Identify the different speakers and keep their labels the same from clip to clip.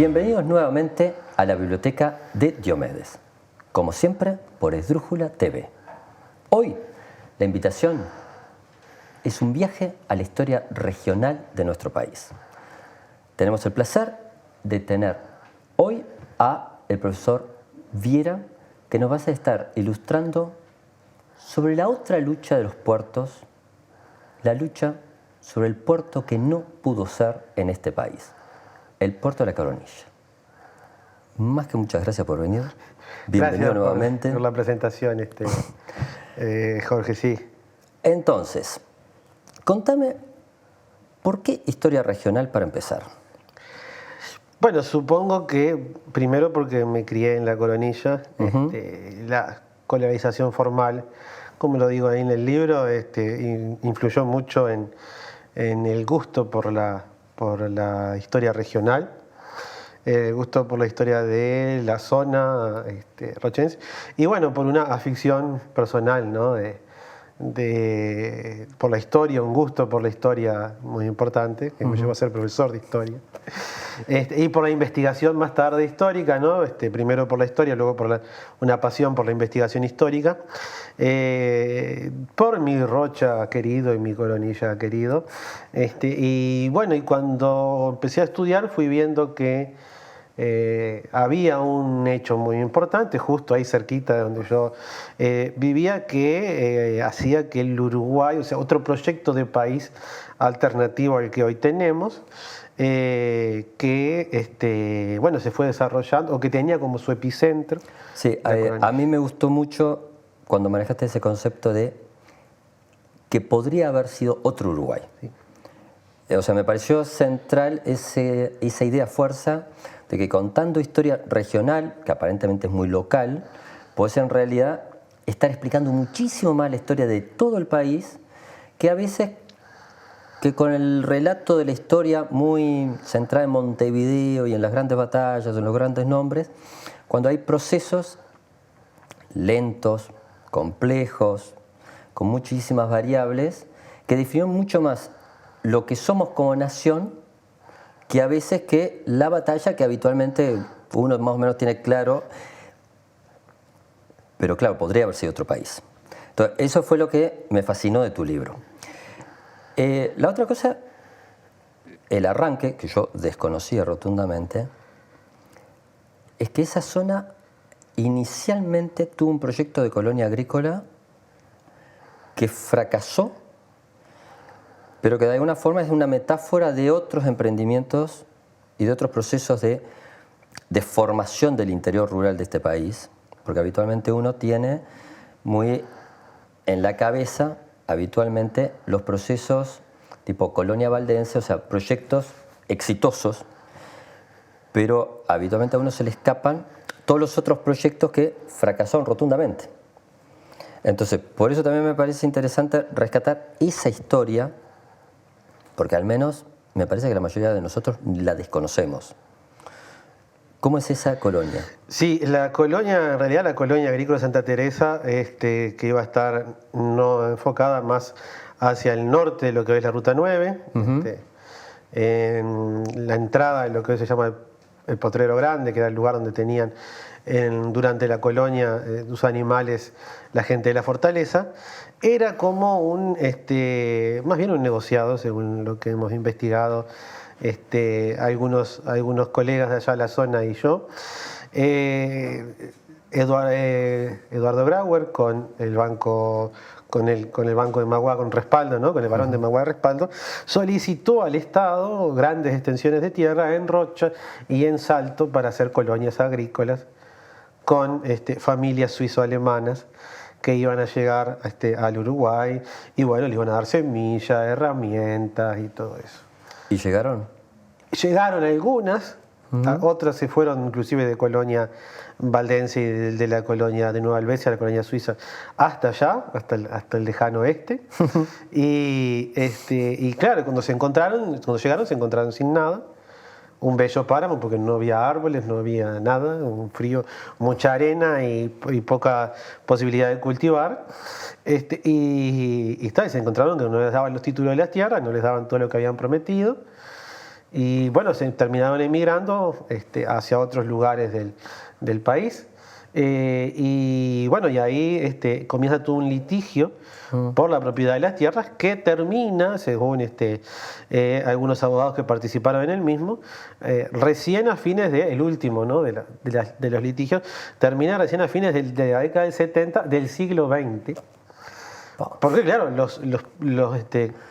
Speaker 1: Bienvenidos nuevamente a la biblioteca de Diomedes, como siempre por Esdrújula TV. Hoy la invitación es un viaje a la historia regional de nuestro país. Tenemos el placer de tener hoy a el profesor Viera, que nos va a estar ilustrando sobre la otra lucha de los puertos, la lucha sobre el puerto que no pudo ser en este país, el puerto de la Coronilla. Más que muchas gracias por venir. Bienvenido nuevamente.
Speaker 2: Por la presentación, Jorge, sí.
Speaker 1: Entonces, contame, ¿por qué historia regional para empezar?
Speaker 2: Bueno, supongo que primero porque me crié en la Coronilla, la colonización formal, como lo digo ahí en el libro, influyó mucho en el gusto por la historia regional, el gusto por la historia de la zona rochense, y bueno, por una afición personal, ¿no? Por la historia, un gusto por la historia muy importante, que me llevó a ser profesor de historia. Y por la investigación más tarde histórica, ¿no? Primero por la historia, luego por una pasión por la investigación histórica, por mi Rocha querido y mi Coronilla querido. Y bueno, y cuando empecé a estudiar fui viendo que había un hecho muy importante justo ahí cerquita de donde yo vivía, que hacía que el Uruguay, o sea, otro proyecto de país alternativo al que hoy tenemos, bueno, se fue desarrollando, o que tenía como su epicentro.
Speaker 1: Sí, a mí me gustó mucho cuando manejaste ese concepto de que podría haber sido otro Uruguay.
Speaker 2: Sí.
Speaker 1: O sea, me pareció central esa idea fuerza de que contando historia regional, que aparentemente es muy local, podés en realidad estar explicando muchísimo más la historia de todo el país, que a veces que con el relato de la historia muy centrada en Montevideo y en las grandes batallas, en los grandes nombres, cuando hay procesos lentos, complejos, con muchísimas variables, que definen mucho más lo que somos como nación, que a veces que la batalla que habitualmente uno más o menos tiene claro, pero claro, podría haber sido otro país. Entonces, eso fue lo que me fascinó de tu libro. La otra cosa, el arranque, que yo desconocía rotundamente, es que esa zona inicialmente tuvo un proyecto de colonia agrícola que fracasó, pero que de alguna forma es una metáfora de otros emprendimientos y de otros procesos de formación del interior rural de este país, porque habitualmente uno tiene muy en la cabeza habitualmente los procesos tipo colonia valdense, o sea, proyectos exitosos, pero habitualmente a uno se le escapan todos los otros proyectos que fracasaron rotundamente. Entonces, por eso también me parece interesante rescatar esa historia, porque al menos me parece que la mayoría de nosotros la desconocemos. ¿Cómo es esa colonia?
Speaker 2: Sí, la colonia, en realidad la colonia agrícola Santa Teresa, que iba a estar no enfocada más hacia el norte de lo que hoy es la Ruta 9, en la entrada de lo que hoy se llama el Potrero Grande, que era el lugar donde tenían durante la colonia sus animales la gente de la fortaleza, era como más bien un negociado, según lo que hemos investigado algunos colegas de allá de la zona y yo. Eduardo Brauer con el banco de Magua con respaldo, ¿no? Con el barón de Magua de respaldo, solicitó al Estado grandes extensiones de tierra en Rocha y en Salto para hacer colonias agrícolas con familias suizo-alemanas que iban a llegar al Uruguay y bueno, le iban a dar semillas, herramientas y todo eso.
Speaker 1: ¿Y llegaron?
Speaker 2: Llegaron algunas, otras se fueron inclusive de colonia valdense y de la colonia de Nueva Helvecia, la colonia suiza, hasta allá, hasta el lejano oeste. Y claro, cuando llegaron se encontraron sin nada. Un bello páramo porque no había árboles, no había nada, un frío, mucha arena y poca posibilidad de cultivar. Y se encontraron que no les daban los títulos de las tierras, no les daban todo lo que habían prometido. y bueno, se terminaron emigrando hacia otros lugares del país. Y bueno, y ahí comienza todo un litigio por la propiedad de las tierras que termina, según algunos abogados que participaron en el mismo, recién a fines el último, ¿no?, de los litigios, termina recién a fines de la década del 70 del siglo XX. Porque claro, los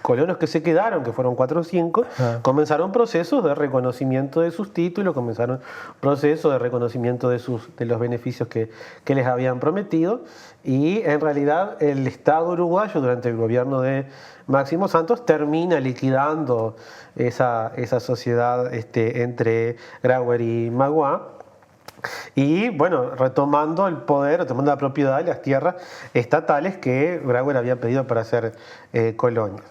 Speaker 2: colonos que se quedaron, que fueron 4 o 5, comenzaron procesos de reconocimiento de sus títulos, comenzaron procesos de reconocimiento de los beneficios que les habían prometido, y en realidad el Estado uruguayo durante el gobierno de Máximo Santos termina liquidando esa sociedad entre Grauer y Magua. Y bueno, retomando el poder, retomando la propiedad de las tierras estatales que Grauer había pedido para hacer colonias.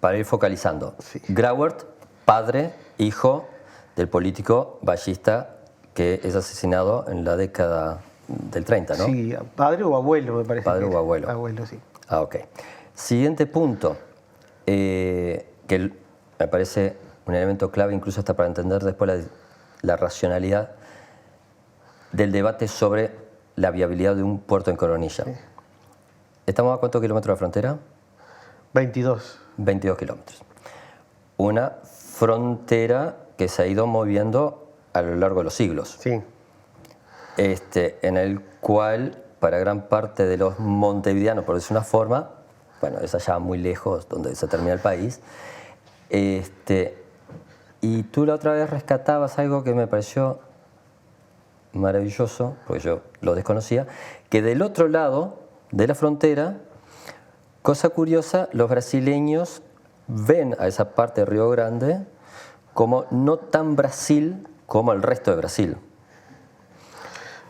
Speaker 1: Para ir focalizando,
Speaker 2: Sí.
Speaker 1: Grauer, padre, hijo del político ballista que es asesinado en la década del 30, ¿no?
Speaker 2: Sí, padre o abuelo me parece.
Speaker 1: Padre o abuelo.
Speaker 2: Abuelo, sí.
Speaker 1: Ah, ok. Siguiente punto, que me parece un elemento clave incluso hasta para entender después la racionalidad del debate sobre la viabilidad de un puerto en Coronilla. Sí. ¿Estamos a cuántos kilómetros de la frontera?
Speaker 2: 22.
Speaker 1: 22 kilómetros. Una frontera que se ha ido moviendo a lo largo de los siglos.
Speaker 2: Sí.
Speaker 1: En el cual, para gran parte de los montevideanos, por decir una forma, bueno, es allá muy lejos donde se termina el país, y tú la otra vez rescatabas algo que me pareció maravilloso, porque yo lo desconocía, que del otro lado de la frontera, cosa curiosa, los brasileños ven a esa parte de Río Grande como no tan Brasil como el resto de Brasil.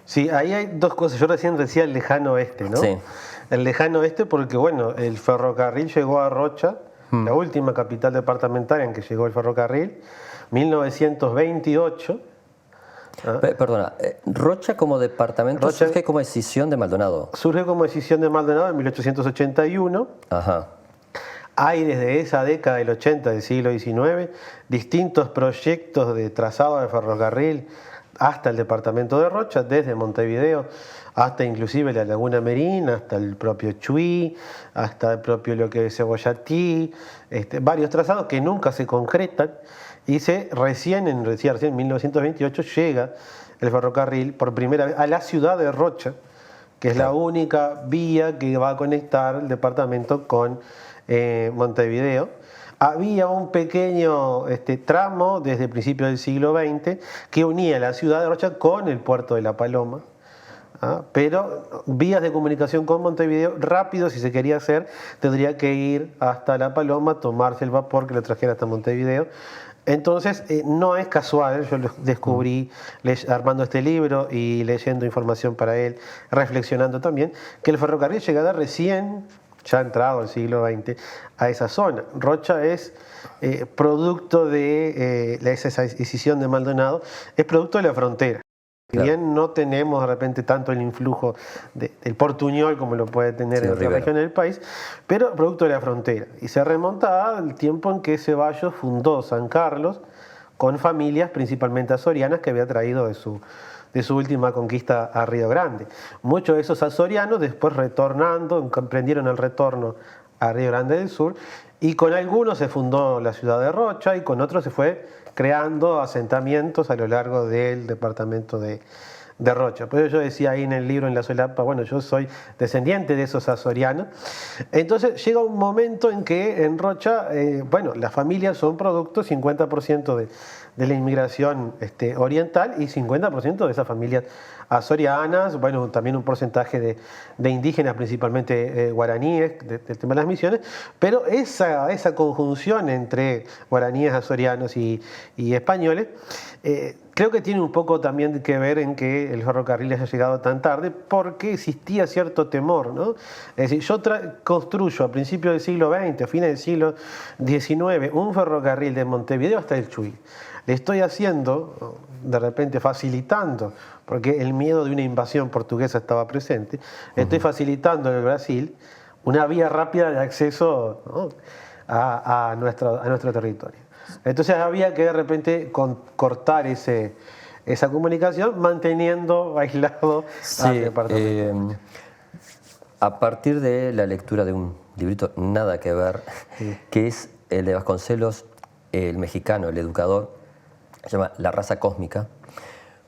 Speaker 2: Sí, ahí hay dos cosas. Yo recién decía el lejano oeste, ¿no?
Speaker 1: Sí.
Speaker 2: El lejano oeste porque, bueno, el ferrocarril llegó a Rocha, la última capital departamental en que llegó el ferrocarril, 1928.
Speaker 1: Perdona, Rocha como departamento surge como decisión de Maldonado.
Speaker 2: Surge como decisión de Maldonado en 1881.
Speaker 1: Ajá.
Speaker 2: Hay desde esa década del 80 del siglo XIX distintos proyectos de trazado de ferrocarril hasta el departamento de Rocha, desde Montevideo hasta inclusive la Laguna Merín, hasta el propio Chuy, hasta el propio lo que es Cebollatí, varios trazados que nunca se concretan, y recién en 1928 llega el ferrocarril por primera vez a la ciudad de Rocha, que es la única vía que va a conectar el departamento con Montevideo. Había un pequeño tramo desde el principio del siglo XX que unía la ciudad de Rocha con el puerto de La Paloma. Pero vías de comunicación con Montevideo rápido, si se quería hacer, tendría que ir hasta La Paloma, tomarse el vapor que lo trajera hasta Montevideo. Entonces, no es casual, yo lo descubrí armando este libro y leyendo información para él, reflexionando también, que el ferrocarril llegara recién, ya entrado el siglo XX, a esa zona. Rocha es producto de esa decisión de Maldonado, es producto de la frontera. Si bien no tenemos de repente tanto el influjo del portuñol como lo puede tener en otras regiones del país, pero producto de la frontera. Y se remonta al tiempo en que Ceballos fundó San Carlos con familias principalmente azorianas que había traído de su última conquista a Río Grande. Muchos de esos azorianos después retornando, emprendieron el retorno a Río Grande del Sur, y con algunos se fundó la ciudad de Rocha y con otros se fue creando asentamientos a lo largo del departamento de Rocha. Por eso yo decía ahí en el libro, en la solapa, bueno, yo soy descendiente de esos azorianos. Entonces llega un momento en que en Rocha, bueno, las familias son producto 50% de la inmigración oriental y 50% de esas familias azorianas, bueno, también un porcentaje de indígenas, principalmente guaraníes, del tema de las misiones, pero esa conjunción entre guaraníes, azorianos y españoles, creo que tiene un poco también que ver en que el ferrocarril haya llegado tan tarde, porque existía cierto temor, ¿no? Es decir, yo construyo a principios del siglo XX, a fines del siglo XIX, un ferrocarril de Montevideo hasta el Chuy. Le estoy haciendo, de repente facilitando, porque el miedo de una invasión portuguesa estaba presente, estoy facilitando en el Brasil una vía rápida de acceso, ¿no?, a nuestro territorio. Entonces había que de repente cortar esa comunicación manteniendo aislado al departamento.
Speaker 1: A partir de la lectura de un librito nada que ver, que es el de Vasconcelos, el mexicano, el educador, se llama La raza cósmica,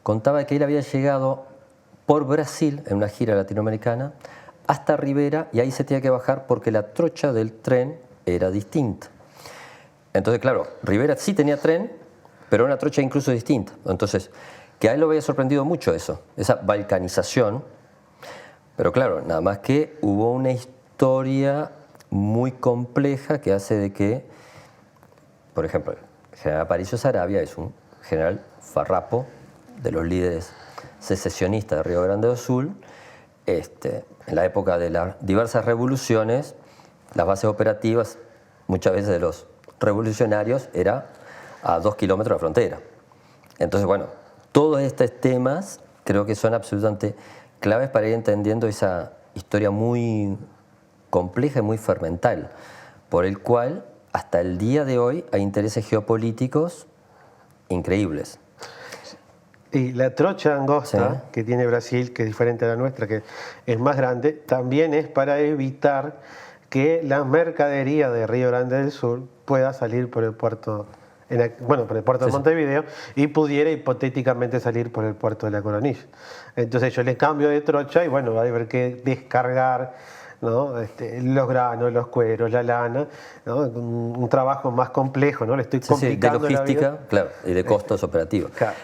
Speaker 1: contaba que él había llegado por Brasil en una gira latinoamericana hasta Rivera y ahí se tenía que bajar porque la trocha del tren era distinta. Entonces, claro, Rivera sí tenía tren, pero una trocha incluso distinta. Entonces, que a él lo había sorprendido mucho eso, esa balcanización. Pero claro, nada más que hubo una historia muy compleja que hace de que, por ejemplo, el general Aparicio Saravia es un general farrapo de los líderes secesionistas de Río Grande do Sul. En la época de las diversas revoluciones, las bases operativas, muchas veces de los revolucionarios, era a 2 kilómetros de la frontera. Entonces, bueno, todos estos temas creo que son absolutamente claves para ir entendiendo esa historia muy compleja y muy fermental, por el cual hasta el día de hoy hay intereses geopolíticos increíbles.
Speaker 2: Y la trocha angosta que tiene Brasil, que es diferente a la nuestra, que es más grande, también es para evitar que la mercadería de Río Grande del Sur pueda salir por el puerto, por el puerto de Montevideo y pudiera hipotéticamente salir por el puerto de La Coronilla. Entonces yo le cambio de trocha y bueno, va a haber que descargar, ¿no? Los granos, los cueros, la lana, ¿no? Un trabajo más complejo, ¿no? Le estoy complicando
Speaker 1: de logística,
Speaker 2: la vida.
Speaker 1: Claro, y de costos operativos.
Speaker 2: Claro.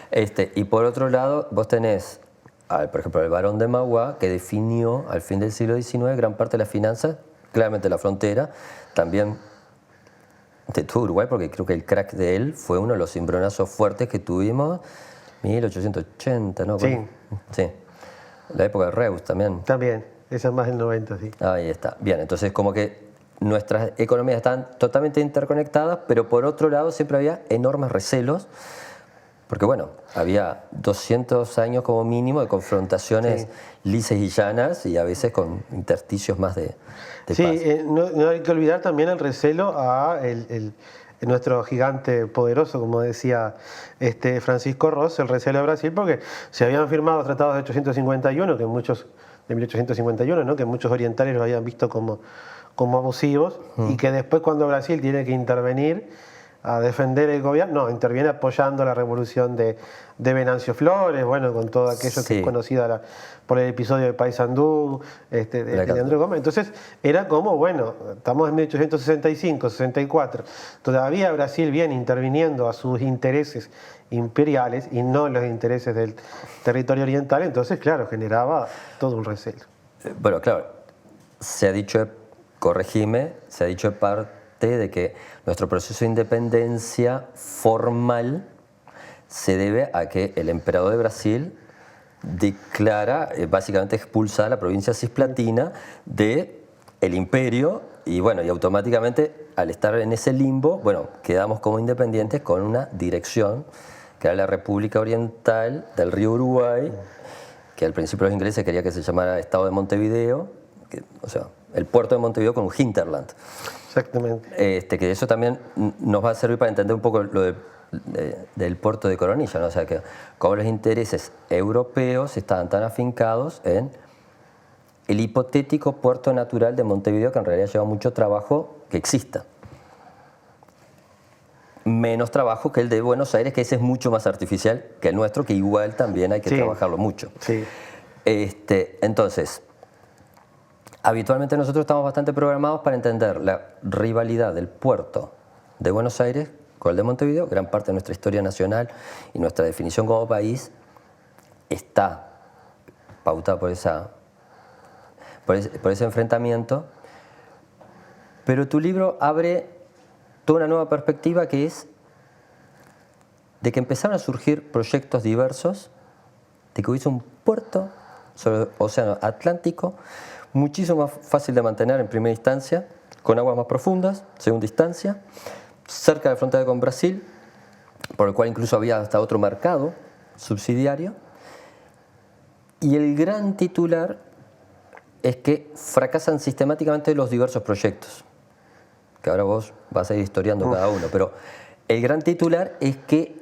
Speaker 1: Y por otro lado, vos tenés, por ejemplo, el Barón de Mauá, que definió al fin del siglo XIX gran parte de las finanzas, claramente la frontera, también de todo Uruguay, porque creo que el crack de él fue uno de los cimbronazos fuertes que tuvimos, 1880, ¿no?
Speaker 2: Sí.
Speaker 1: Sí. La época de Reus también.
Speaker 2: También, esa es más del 90, sí.
Speaker 1: Ahí está. Bien, entonces como que nuestras economías están totalmente interconectadas, pero por otro lado siempre había enormes recelos, porque bueno, había 200 años como mínimo de confrontaciones lisas y llanas y a veces con intersticios más de paz.
Speaker 2: No hay que olvidar también el recelo a nuestro gigante poderoso, como decía Francisco Ross, el recelo de Brasil, porque se habían firmado tratados de 1851, de 1851, ¿no? Que muchos orientales los habían visto como abusivos, y que después cuando Brasil tiene que intervenir a defender el gobierno, interviene apoyando la revolución de Venancio Flores, bueno, con todo aquello que es conocida por el episodio de Paysandú, de Leandro Gómez. Entonces, era como, bueno, estamos en 1865, 64, todavía Brasil viene interviniendo a sus intereses imperiales y no los intereses del territorio oriental, entonces, claro, generaba todo un recelo.
Speaker 1: Bueno, claro, se ha dicho, corregime, se ha dicho de parte de que nuestro proceso de independencia formal se debe a que el emperador de Brasil declara, básicamente expulsa a la provincia cisplatina del imperio y bueno, y automáticamente al estar en ese limbo, bueno, quedamos como independientes con una dirección que era la República Oriental del Río Uruguay, que al principio los ingleses querían que se llamara Estado de Montevideo, o sea, el puerto de Montevideo con un hinterland.
Speaker 2: Exactamente.
Speaker 1: Que eso también nos va a servir para entender un poco lo del puerto de Coronilla, ¿no? O sea, que cómo los intereses europeos estaban tan afincados en el hipotético puerto natural de Montevideo, que en realidad lleva mucho trabajo que exista. Menos trabajo que el de Buenos Aires, que ese es mucho más artificial que el nuestro, que igual también hay que trabajarlo mucho.
Speaker 2: Sí.
Speaker 1: Entonces, habitualmente nosotros estamos bastante programados para entender la rivalidad del puerto de Buenos Aires con el de Montevideo. Gran parte de nuestra historia nacional y nuestra definición como país está pautada por ese enfrentamiento. Pero tu libro abre toda una nueva perspectiva, que es de que empezaron a surgir proyectos diversos, de que hubiese un puerto sobre el Océano Atlántico, muchísimo más fácil de mantener en primera instancia, con aguas más profundas, segunda instancia, cerca de la frontera con Brasil, por el cual incluso había hasta otro mercado subsidiario. Y el gran titular es que fracasan sistemáticamente los diversos proyectos. que ahora vos vas a ir historiando cada uno, pero el gran titular es que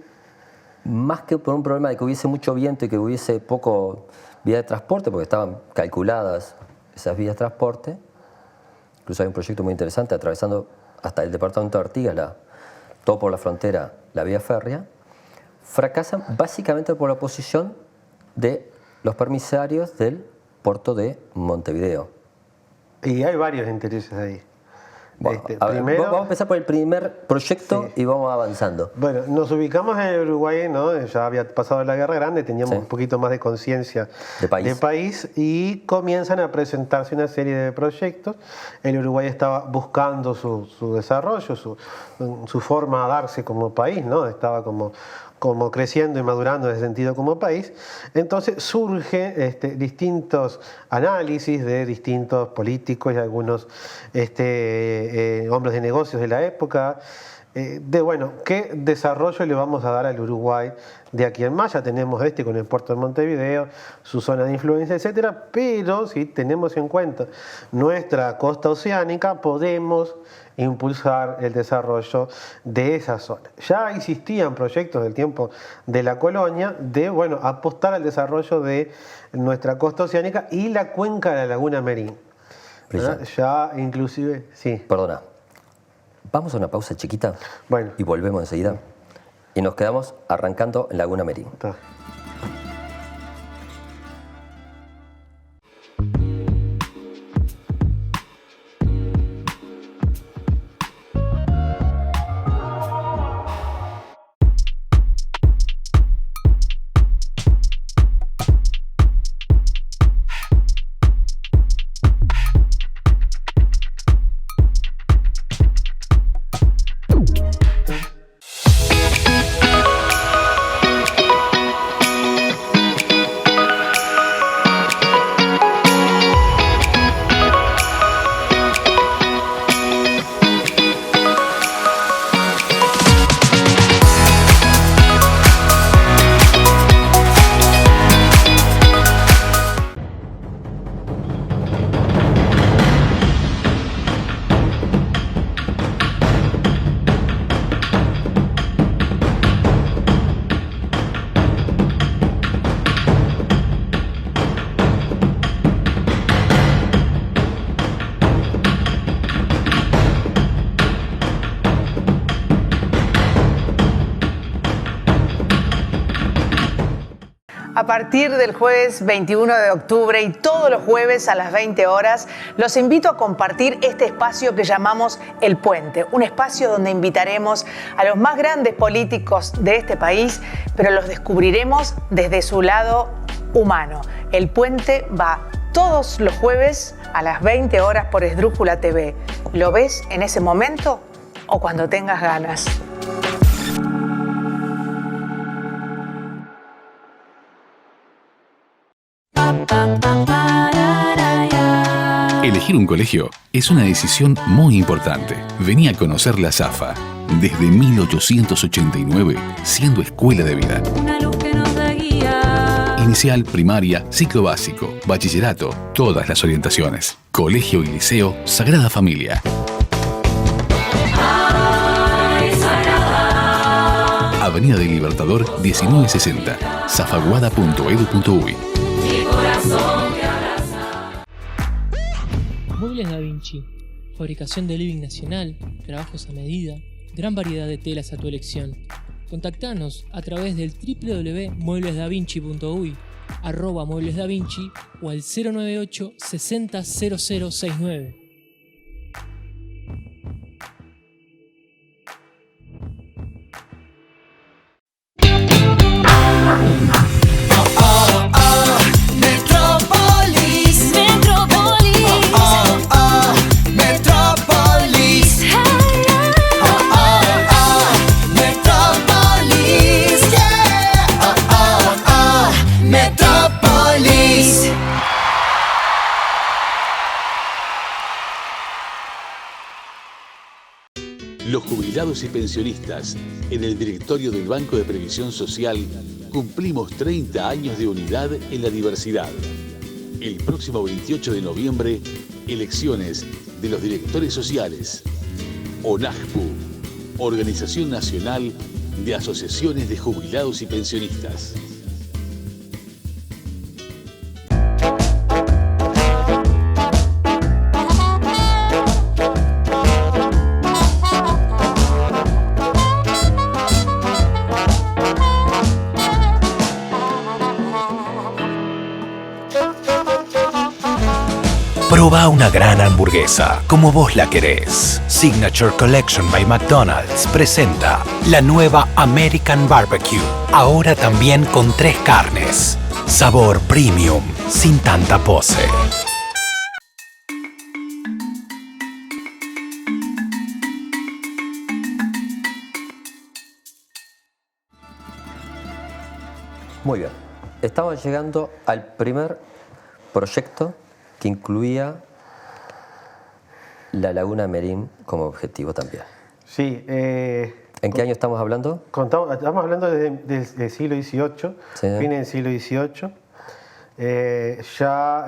Speaker 1: más que por un problema de que hubiese mucho viento y que hubiese poco vía de transporte, porque estaban calculadas esas vías de transporte, incluso hay un proyecto muy interesante atravesando hasta el departamento de Artigas, todo por la frontera, la vía férrea, fracasan básicamente por la oposición de los permisarios del puerto de Montevideo.
Speaker 2: Y hay varios intereses ahí.
Speaker 1: Bueno, vamos a empezar por el primer proyecto y vamos avanzando.
Speaker 2: Bueno, nos ubicamos en Uruguay, ¿no? Ya había pasado la Guerra Grande, teníamos un poquito más de conciencia de país y comienzan a presentarse una serie de proyectos. El Uruguay estaba buscando su desarrollo, su forma de darse como país, ¿no? Estaba como creciendo y madurando en ese sentido como país. Entonces surge distintos análisis de distintos políticos y algunos hombres de negocios de la época, ¿qué desarrollo le vamos a dar al Uruguay de aquí en más? Ya tenemos con el puerto de Montevideo, su zona de influencia, etcétera, pero si tenemos en cuenta nuestra costa oceánica, podemos impulsar el desarrollo de esa zona. Ya existían proyectos del tiempo de la colonia de apostar al desarrollo de nuestra costa oceánica y la cuenca de la Laguna Merín. Ya inclusive, sí.
Speaker 1: Perdona, vamos a una pausa chiquita y volvemos enseguida. Y nos quedamos arrancando en Laguna Merín.
Speaker 2: Está.
Speaker 3: A partir del jueves 21 de octubre y todos los jueves a las 20 horas, los invito a compartir este espacio que llamamos El Puente, un espacio donde invitaremos a los más grandes políticos de este país, pero los descubriremos desde su lado humano. El Puente va todos los jueves a las 20 horas por Esdrújula TV. ¿Lo ves en ese momento o cuando tengas ganas?
Speaker 4: Elegir un colegio es una decisión muy importante. Vení a conocer la Safa, desde 1889, siendo escuela de vida.
Speaker 5: Una luz que nos da guía.
Speaker 4: Inicial, primaria, ciclo básico, bachillerato, todas las orientaciones. Colegio y liceo Sagrada Familia.
Speaker 5: Ay, Sagrada.
Speaker 4: Avenida del Libertador 1960, zafaguada.edu.uy.
Speaker 5: Mi corazón te abraza.
Speaker 6: Muebles Da Vinci, fabricación de living nacional, trabajos a medida, gran variedad de telas a tu elección. Contactanos a través del www.mueblesdavinci.uy, @mueblesdavinci o al 098 60 0069.
Speaker 7: Los jubilados y pensionistas, en el directorio del Banco de Previsión Social, cumplimos 30 años de unidad en la diversidad. El próximo 28 de noviembre, elecciones de los directores sociales. ONAJPU, Organización Nacional de Asociaciones de Jubilados y Pensionistas.
Speaker 8: Proba una gran hamburguesa, como vos la querés. Signature Collection by McDonald's presenta la nueva American Barbecue. Ahora también con 3 carnes. Sabor premium, sin tanta pose.
Speaker 1: Muy bien. Estamos llegando al primer proyecto que incluía la Laguna Merín como objetivo también.
Speaker 2: Sí.
Speaker 1: ¿En qué año estamos hablando?
Speaker 2: Estamos hablando del siglo XVIII,
Speaker 1: Sí.
Speaker 2: fines del siglo XVIII. Ya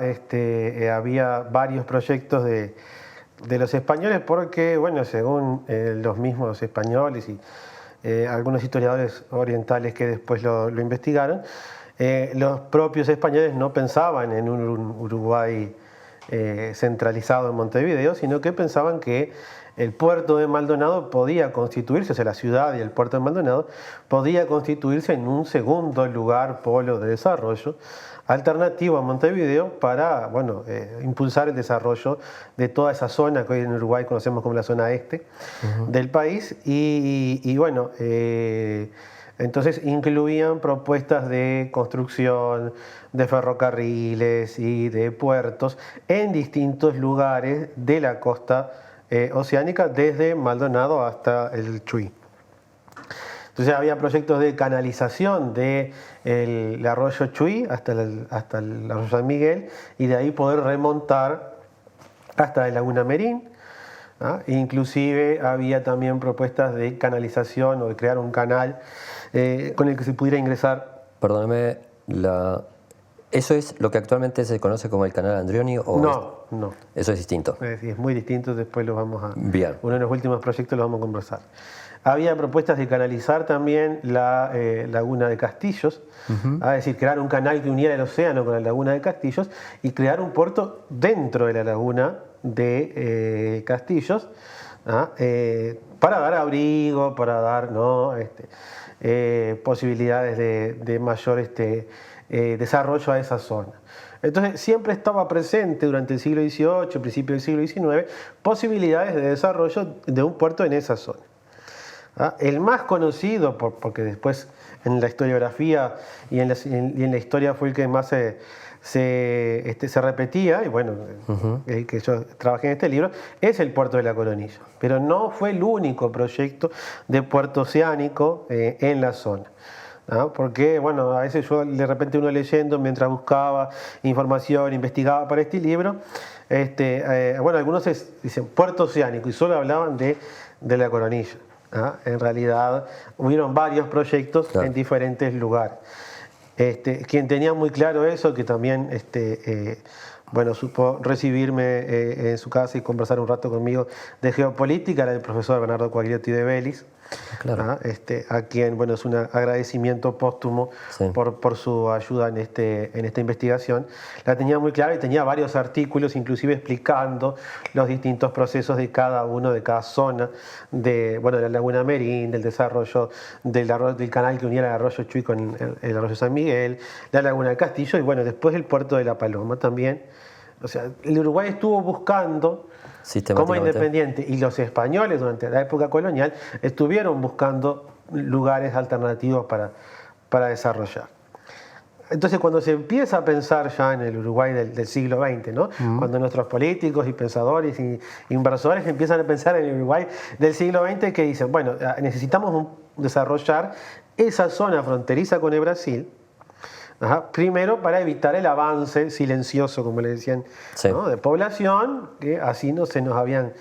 Speaker 2: había varios proyectos de los españoles porque, bueno, según los mismos españoles y algunos historiadores orientales que después lo investigaron, los propios españoles no pensaban en un Uruguay centralizado en Montevideo, sino que pensaban que el puerto de Maldonado podía constituirse, o sea, la ciudad y el puerto de Maldonado podía constituirse en un segundo lugar, polo de desarrollo alternativo a Montevideo para, bueno, impulsar el desarrollo de toda esa zona que hoy en Uruguay conocemos como la zona este del país y bueno, entonces incluían propuestas de construcción de ferrocarriles y de puertos en distintos lugares de la costa oceánica, desde Maldonado hasta el Chuy. Entonces había proyectos de canalización del arroyo Chuy hasta el arroyo San Miguel y de ahí poder remontar hasta la Laguna Merín. Inclusive había también propuestas de canalización o de crear un canal con el que se pudiera ingresar.
Speaker 1: Perdóname, ¿eso es lo que actualmente se conoce como el Canal Andrioni? ¿O
Speaker 2: No.
Speaker 1: Eso es distinto.
Speaker 2: Es muy distinto, después lo vamos a...
Speaker 1: Bien.
Speaker 2: Uno de los últimos proyectos lo vamos a conversar. Había propuestas de canalizar también la Laguna de Castillos, es decir, crear un canal que uniera el océano con la Laguna de Castillos y crear un puerto dentro de la Laguna de Castillos, para dar abrigo, para dar posibilidades de mayor desarrollo a esa zona. Entonces siempre estaba presente durante el siglo XVIII, principio del siglo XIX, posibilidades de desarrollo de un puerto en esa zona. El más conocido, porque después en la historiografía y en la historia fue el que más se repetía, y bueno, el que yo trabajé en este libro, es el puerto de la Coronilla. Pero no fue el único proyecto de puerto oceánico en la zona. Porque, bueno, a veces yo de repente uno leyendo, mientras buscaba información, investigaba para este libro, bueno, algunos dicen puerto oceánico y solo hablaban de la Coronilla. En realidad hubieron varios proyectos en diferentes lugares. Quien tenía muy claro eso, que también bueno, supo recibirme en su casa y conversar un rato conmigo de geopolítica, era el profesor Bernardo Quagliotti de Vélez.
Speaker 1: Claro.
Speaker 2: A quien, bueno, es un agradecimiento póstumo por su ayuda en esta investigación. La tenía muy clara y tenía varios artículos, inclusive explicando los distintos procesos de cada zona de la Laguna Merín, del desarrollo del canal que unía el arroyo Chuy con el arroyo San Miguel, la Laguna del Castillo y, bueno, después el puerto de La Paloma también. O sea, el Uruguay estuvo buscando como independiente, y los españoles durante la época colonial estuvieron buscando lugares alternativos para desarrollar. Entonces, cuando se empieza a pensar ya en el Uruguay del siglo XX, ¿no? Cuando nuestros políticos y pensadores y inversores empiezan a pensar en el Uruguay del siglo XX, que dicen, bueno, necesitamos desarrollar esa zona fronteriza con el Brasil, primero para evitar el avance silencioso, como le decían, ¿no? De población, que así no se nos habían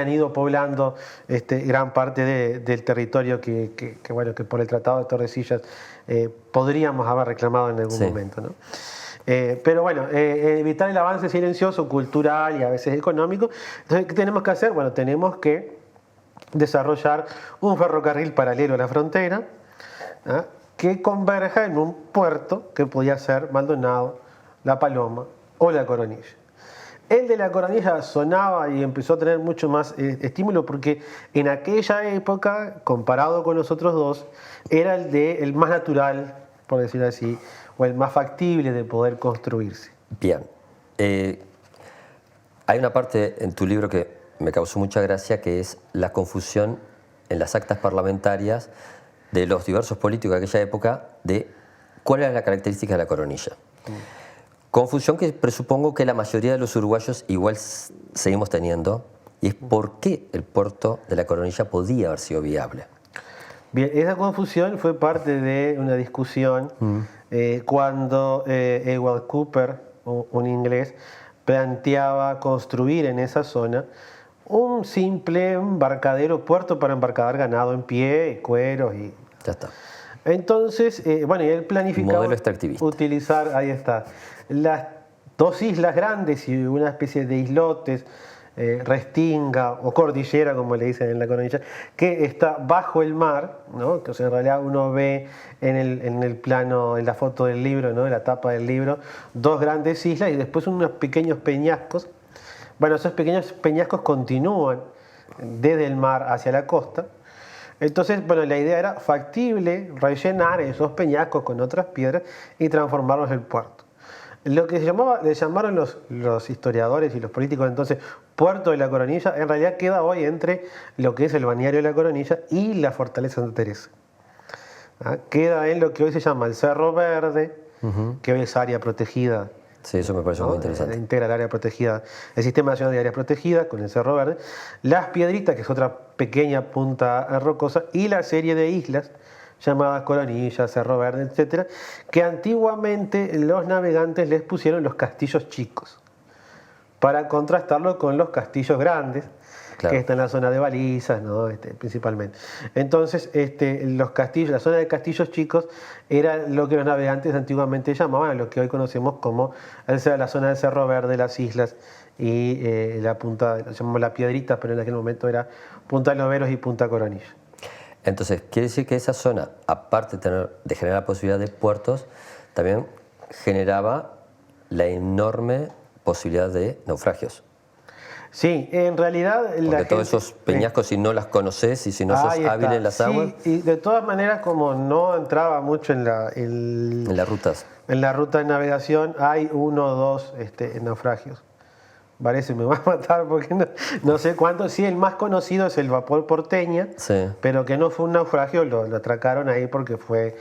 Speaker 2: ido poblando gran parte del territorio que por el Tratado de Tordesillas podríamos haber reclamado en algún momento, ¿no? Pero bueno, evitar el avance silencioso cultural y a veces económico. Entonces, ¿qué tenemos que hacer? Bueno, tenemos que desarrollar un ferrocarril paralelo a la frontera, ¿ah?, que converja en un puerto que podía ser Maldonado, La Paloma o La Coronilla. El de La Coronilla sonaba y empezó a tener mucho más estímulo porque en aquella época, comparado con los otros dos, era el más natural, por decirlo así, o el más factible de poder construirse.
Speaker 1: Bien. Hay una parte en tu libro que me causó mucha gracia, que es la confusión en las actas parlamentarias de los diversos políticos de aquella época de cuál era la característica de La Coronilla. Confusión que presupongo que la mayoría de los uruguayos igual seguimos teniendo, y es por qué el puerto de La Coronilla podía haber sido viable.
Speaker 2: Bien, esa confusión fue parte de una discusión cuando Edward Cooper, un inglés, planteaba construir en esa zona un simple embarcadero, puerto para embarcar ganado en pie, cueros y...
Speaker 1: Ya está.
Speaker 2: Entonces, bueno, y él planificaba
Speaker 1: Modelo extractivista.
Speaker 2: utilizar, ahí está, las dos islas grandes y una especie de islotes, restinga o cordillera, como le dicen en La Coronilla, que está bajo el mar, ¿no? Que, o sea, en realidad uno ve en el plano, en la foto del libro, ¿no?, en la tapa del libro, dos grandes islas y después unos pequeños peñascos. Bueno, esos pequeños peñascos continúan desde el mar hacia la costa. Entonces, bueno, la idea era factible rellenar esos peñascos con otras piedras y transformarlos en puerto. Lo que le llamaron los historiadores y los políticos entonces Puerto de La Coronilla, en realidad queda hoy entre lo que es el balneario de La Coronilla y la Fortaleza Santa Teresa. ¿Ah? Queda en lo que hoy se llama el Cerro Verde, que hoy es área protegida.
Speaker 1: Sí, eso me pareció, ¿no?, muy interesante.
Speaker 2: Integra el área protegida, el Sistema Nacional de Áreas Protegidas con el Cerro Verde, Las Piedritas, que es otra pequeña punta rocosa, y la serie de islas llamadas Coronilla, Cerro Verde, etcétera, que antiguamente los navegantes les pusieron los castillos chicos para contrastarlo con los castillos grandes, claro, que están en la zona de balizas, ¿no?, principalmente. Entonces, los castillos, la zona de castillos chicos era lo que los navegantes antiguamente llamaban, lo que hoy conocemos como la zona del Cerro Verde, las islas y la punta, lo llamamos La Piedrita, pero en aquel momento era Punta Loberos y Punta Coronilla.
Speaker 1: Entonces, quiere decir que esa zona, aparte de generar la posibilidad de puertos, también generaba la enorme posibilidad de naufragios.
Speaker 2: Sí, en realidad...
Speaker 1: Porque todos esos peñascos, si no las conoces y si no sos hábil en las aguas...
Speaker 2: Sí, y de todas maneras, como no entraba mucho en
Speaker 1: las rutas.
Speaker 2: En la ruta de navegación, hay 1 o 2 naufragios. Parece, me va a matar porque no sé cuánto. Sí, el más conocido es el vapor Porteña, sí, pero que no fue un naufragio, lo atracaron ahí porque fue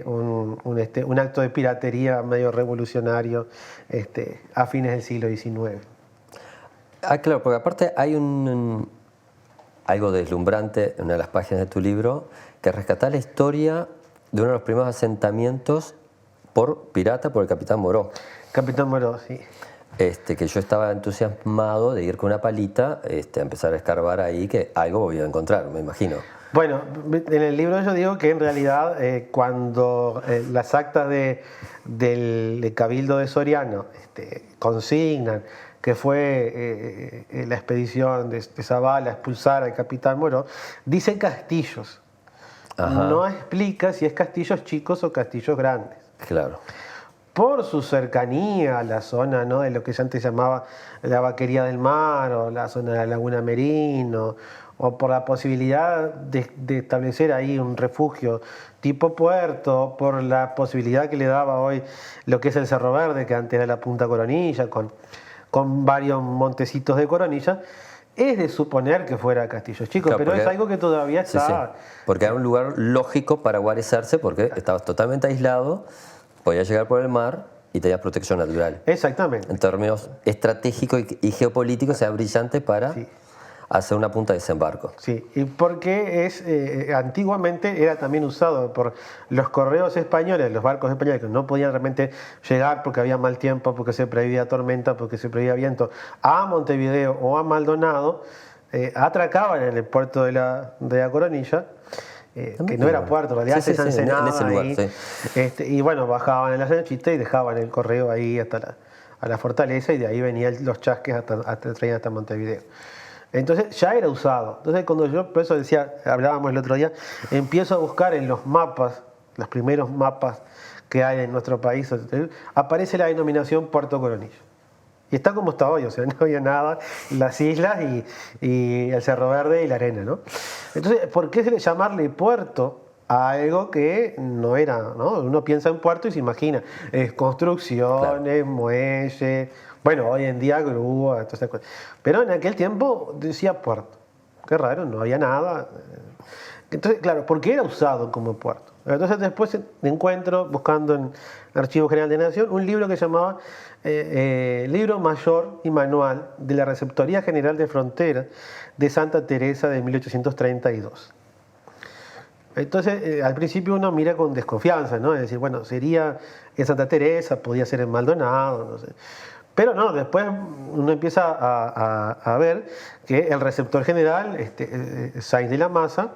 Speaker 2: un acto de piratería medio revolucionario a fines del siglo XIX.
Speaker 1: Ah, claro, porque aparte hay algo deslumbrante en una de las páginas de tu libro que rescata la historia de uno de los primeros asentamientos por el Capitán Moró. Capitán Moró, sí. Que yo estaba entusiasmado de ir con una palita a empezar a escarbar ahí, que algo voy a encontrar, me imagino. Bueno, en el libro yo digo que en realidad cuando las actas del Cabildo de Soriano consignan que fue la expedición de Zavala a expulsar al Capitán Moró, dice castillos. Ajá. No explica si es castillos chicos o castillos grandes. Claro. Por su cercanía a la zona, ¿no?, de lo que se antes llamaba la Vaquería del Mar o la zona de la Laguna Merino, o por la posibilidad de establecer ahí un refugio tipo puerto, por la posibilidad que le daba hoy lo que es el Cerro Verde, que antes era la Punta Coronilla, con varios montecitos de Coronilla, es de suponer que fuera Castillos Chicos, claro, pero es algo que todavía está... Sí, sí. Porque era un lugar lógico para guarecerse, porque estabas totalmente aislado, podías llegar por el mar y tenías protección natural. Exactamente. En términos estratégicos y geopolíticos, era brillante para hacer una punta de desembarco. Sí, y porque antiguamente era también usado por los correos españoles, los barcos españoles que no podían realmente llegar porque había mal tiempo, porque se preveía tormenta, porque se preveía viento, a Montevideo o a Maldonado, atracaban en el puerto de la Coronilla, que no era puerto, en realidad en ese lugar, ahí, sí. Y bueno, bajaban en la nochita y dejaban el correo ahí hasta la fortaleza, y de ahí venían los chasques traían hasta Montevideo.
Speaker 2: Entonces ya era usado. Entonces cuando yo, por eso decía, hablábamos el otro día, empiezo a buscar en los mapas, los primeros mapas que hay en nuestro país, aparece la denominación Puerto Coronilla. Y está como está hoy, o sea, no había nada, las islas y el Cerro Verde y la arena, ¿no? Entonces, ¿por qué llamarle puerto a algo que no era, ¿no? Uno piensa en puerto y se imagina construcciones, muelles, bueno, hoy en día grúa, todas esas cosas. Pero en aquel tiempo decía puerto. Qué raro, no había nada. Entonces, claro, ¿por qué era usado como puerto? Entonces después encuentro, buscando en el Archivo General de la Nación, un libro que se llamaba Libro Mayor y Manual de la Receptoría General de Fronteras de Santa Teresa de 1832. Entonces, al principio uno mira con desconfianza, ¿no? Es decir, bueno, sería en Santa Teresa, podía ser en Maldonado, no sé. Pero no, después uno empieza a ver que el receptor general, Sáenz de la Maza,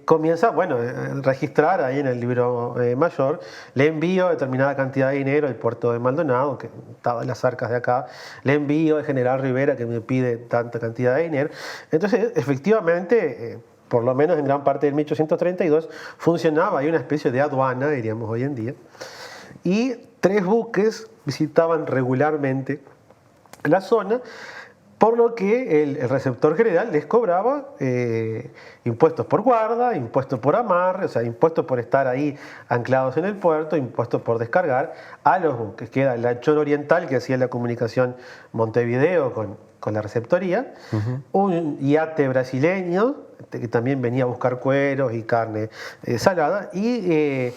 Speaker 2: comienza, bueno, a registrar ahí en el libro mayor, le envío determinada cantidad de dinero al puerto de Maldonado, que estaba en las arcas de acá, le envío al general Rivera que me pide tanta cantidad de dinero. Entonces, efectivamente, por lo menos en gran parte del 1832, funcionaba ahí una especie de aduana, diríamos hoy en día, y 3 buques visitaban regularmente la zona, por lo que el receptor general les cobraba impuestos por guarda, impuestos por amarre, o sea, impuestos por estar ahí anclados en el puerto, impuestos por descargar a los buques. Queda el Anchón Oriental, que hacía la comunicación Montevideo con la receptoría, un iate brasileño, que también venía a buscar cueros y carne salada, y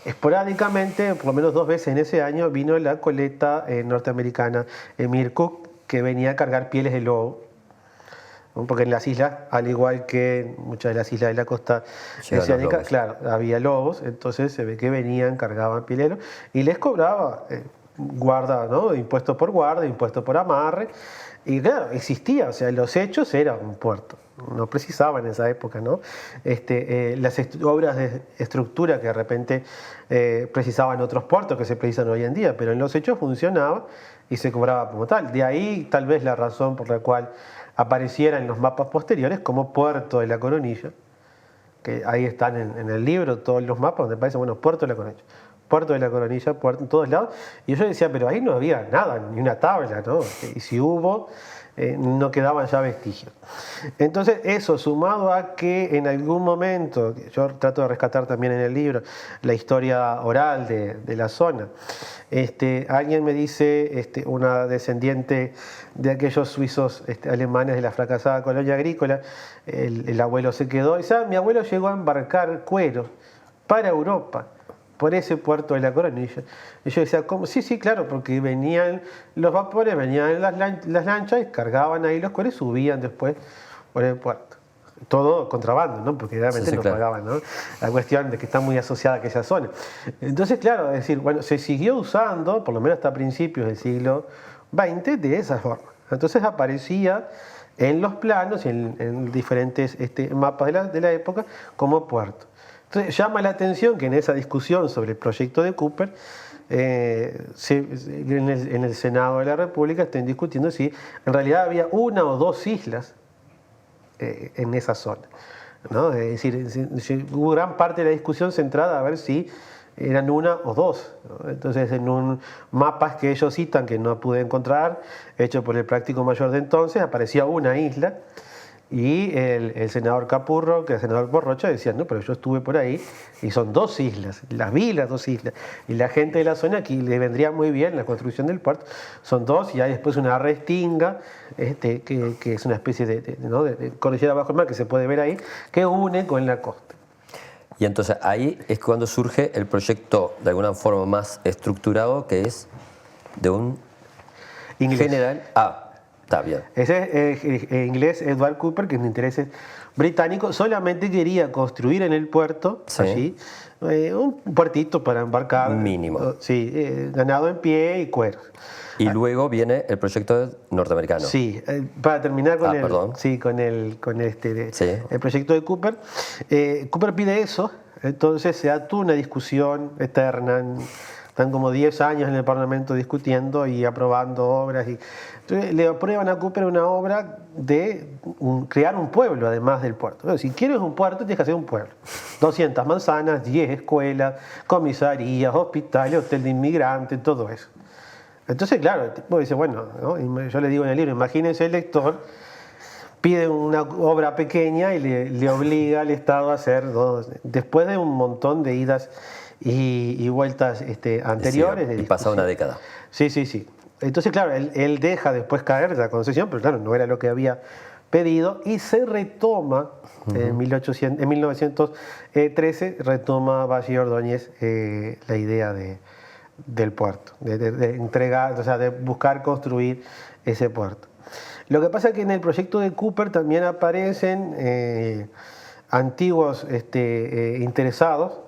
Speaker 2: esporádicamente, por lo menos 2 veces en ese año, vino la coleta norteamericana Emir Cook, que venía a cargar pieles de lobo, ¿no? Porque en las islas, al igual que en muchas de las islas de la costa oceánica, claro, había lobos, entonces se ve que venían, cargaban pieles de lobo, y les cobraba guarda, ¿no? Impuesto por guarda, impuesto por amarre, y claro, existía, o sea, los hechos eran un puerto. No precisaban en esa época, ¿no? Las obras de estructura que de repente precisaban otros puertos que se precisan hoy en día, pero en los hechos funcionaba y se cobraba como tal. De ahí tal vez la razón por la cual apareciera en los mapas posteriores como Puerto de la Coronilla, que ahí están en el libro todos los mapas donde aparece, bueno, Puerto de la Coronilla. Puerto de la Coronilla, puerto en todos lados. Y yo decía, pero ahí no había nada, ni una tabla, ¿no? Y si hubo, no quedaban ya vestigios. Entonces eso, sumado a que en algún momento, yo trato de rescatar también en el libro la historia oral de la zona, alguien me dice, una descendiente de aquellos suizos alemanes de la fracasada colonia agrícola, el abuelo se quedó, y dice, mi abuelo llegó a embarcar cueros para Europa por ese puerto de la Coronilla. Y yo decía, ¿cómo? Sí, claro, porque venían los vapores, venían las lanchas y cargaban ahí los cueros y subían después por el puerto. Todo contrabando, ¿no? Porque realmente no pagaban, ¿no? La cuestión de que está muy asociada a aquella zona. Entonces, claro, es decir, bueno, se siguió usando, por lo menos hasta principios del siglo XX, de esa forma. Entonces aparecía en los planos y en diferentes mapas de la época como puerto. Entonces llama la atención que en esa discusión sobre el proyecto de Cooper, en el Senado de la República estén discutiendo si en realidad había 1 o 2 islas en esa zona, ¿no? Es decir, hubo gran parte de la discusión centrada a ver si eran 1 o 2. ¿no? Entonces, en un mapas que ellos citan, que no pude encontrar, hecho por el práctico mayor de entonces, aparecía una isla. Y el senador Capurro, que es el senador Borrocha, decía, no, pero yo estuve por ahí y son 2 islas, las vi las 2 islas. Y la gente de la zona aquí le vendría muy bien la construcción del puerto. Son 2 y hay después una restinga, que es una especie de cordillera bajo el mar que se puede ver ahí, que une con la costa.
Speaker 1: Y entonces ahí es cuando surge el proyecto de alguna forma más estructurado, que es de un general... Está bien.
Speaker 2: Ese es inglés Edward Cooper, que en intereses británicos solamente quería construir en el puerto, allí, un puertito para embarcar.
Speaker 1: Mínimo.
Speaker 2: Sí, ganado en pie y cuero.
Speaker 1: Y luego viene el proyecto norteamericano.
Speaker 2: Sí, para terminar con el proyecto de Cooper. Cooper pide eso, entonces se ató una discusión eterna Están como 10 años en el Parlamento discutiendo y aprobando obras. Entonces le aprueban a Cooper una obra de crear un pueblo además del puerto. Pero si quieres un puerto, tienes que hacer un pueblo. 200 manzanas, 10 escuelas, comisarías, hospitales, hotel de inmigrantes, todo eso. Entonces, claro, el tipo dice, bueno, ¿no? Y yo le digo en el libro, imagínense el lector, pide una obra pequeña y le obliga al Estado a hacer, ¿no? Después de un montón de idas y vueltas anteriores.
Speaker 1: Sí, y pasa una década.
Speaker 2: Sí. Entonces, claro, él deja después caer la concesión, pero claro, no era lo que había pedido, y se retoma en 1913, retoma Valle Ordóñez la idea del puerto, de entregar, o sea, de buscar construir ese puerto. Lo que pasa es que en el proyecto de Cooper también aparecen antiguos interesados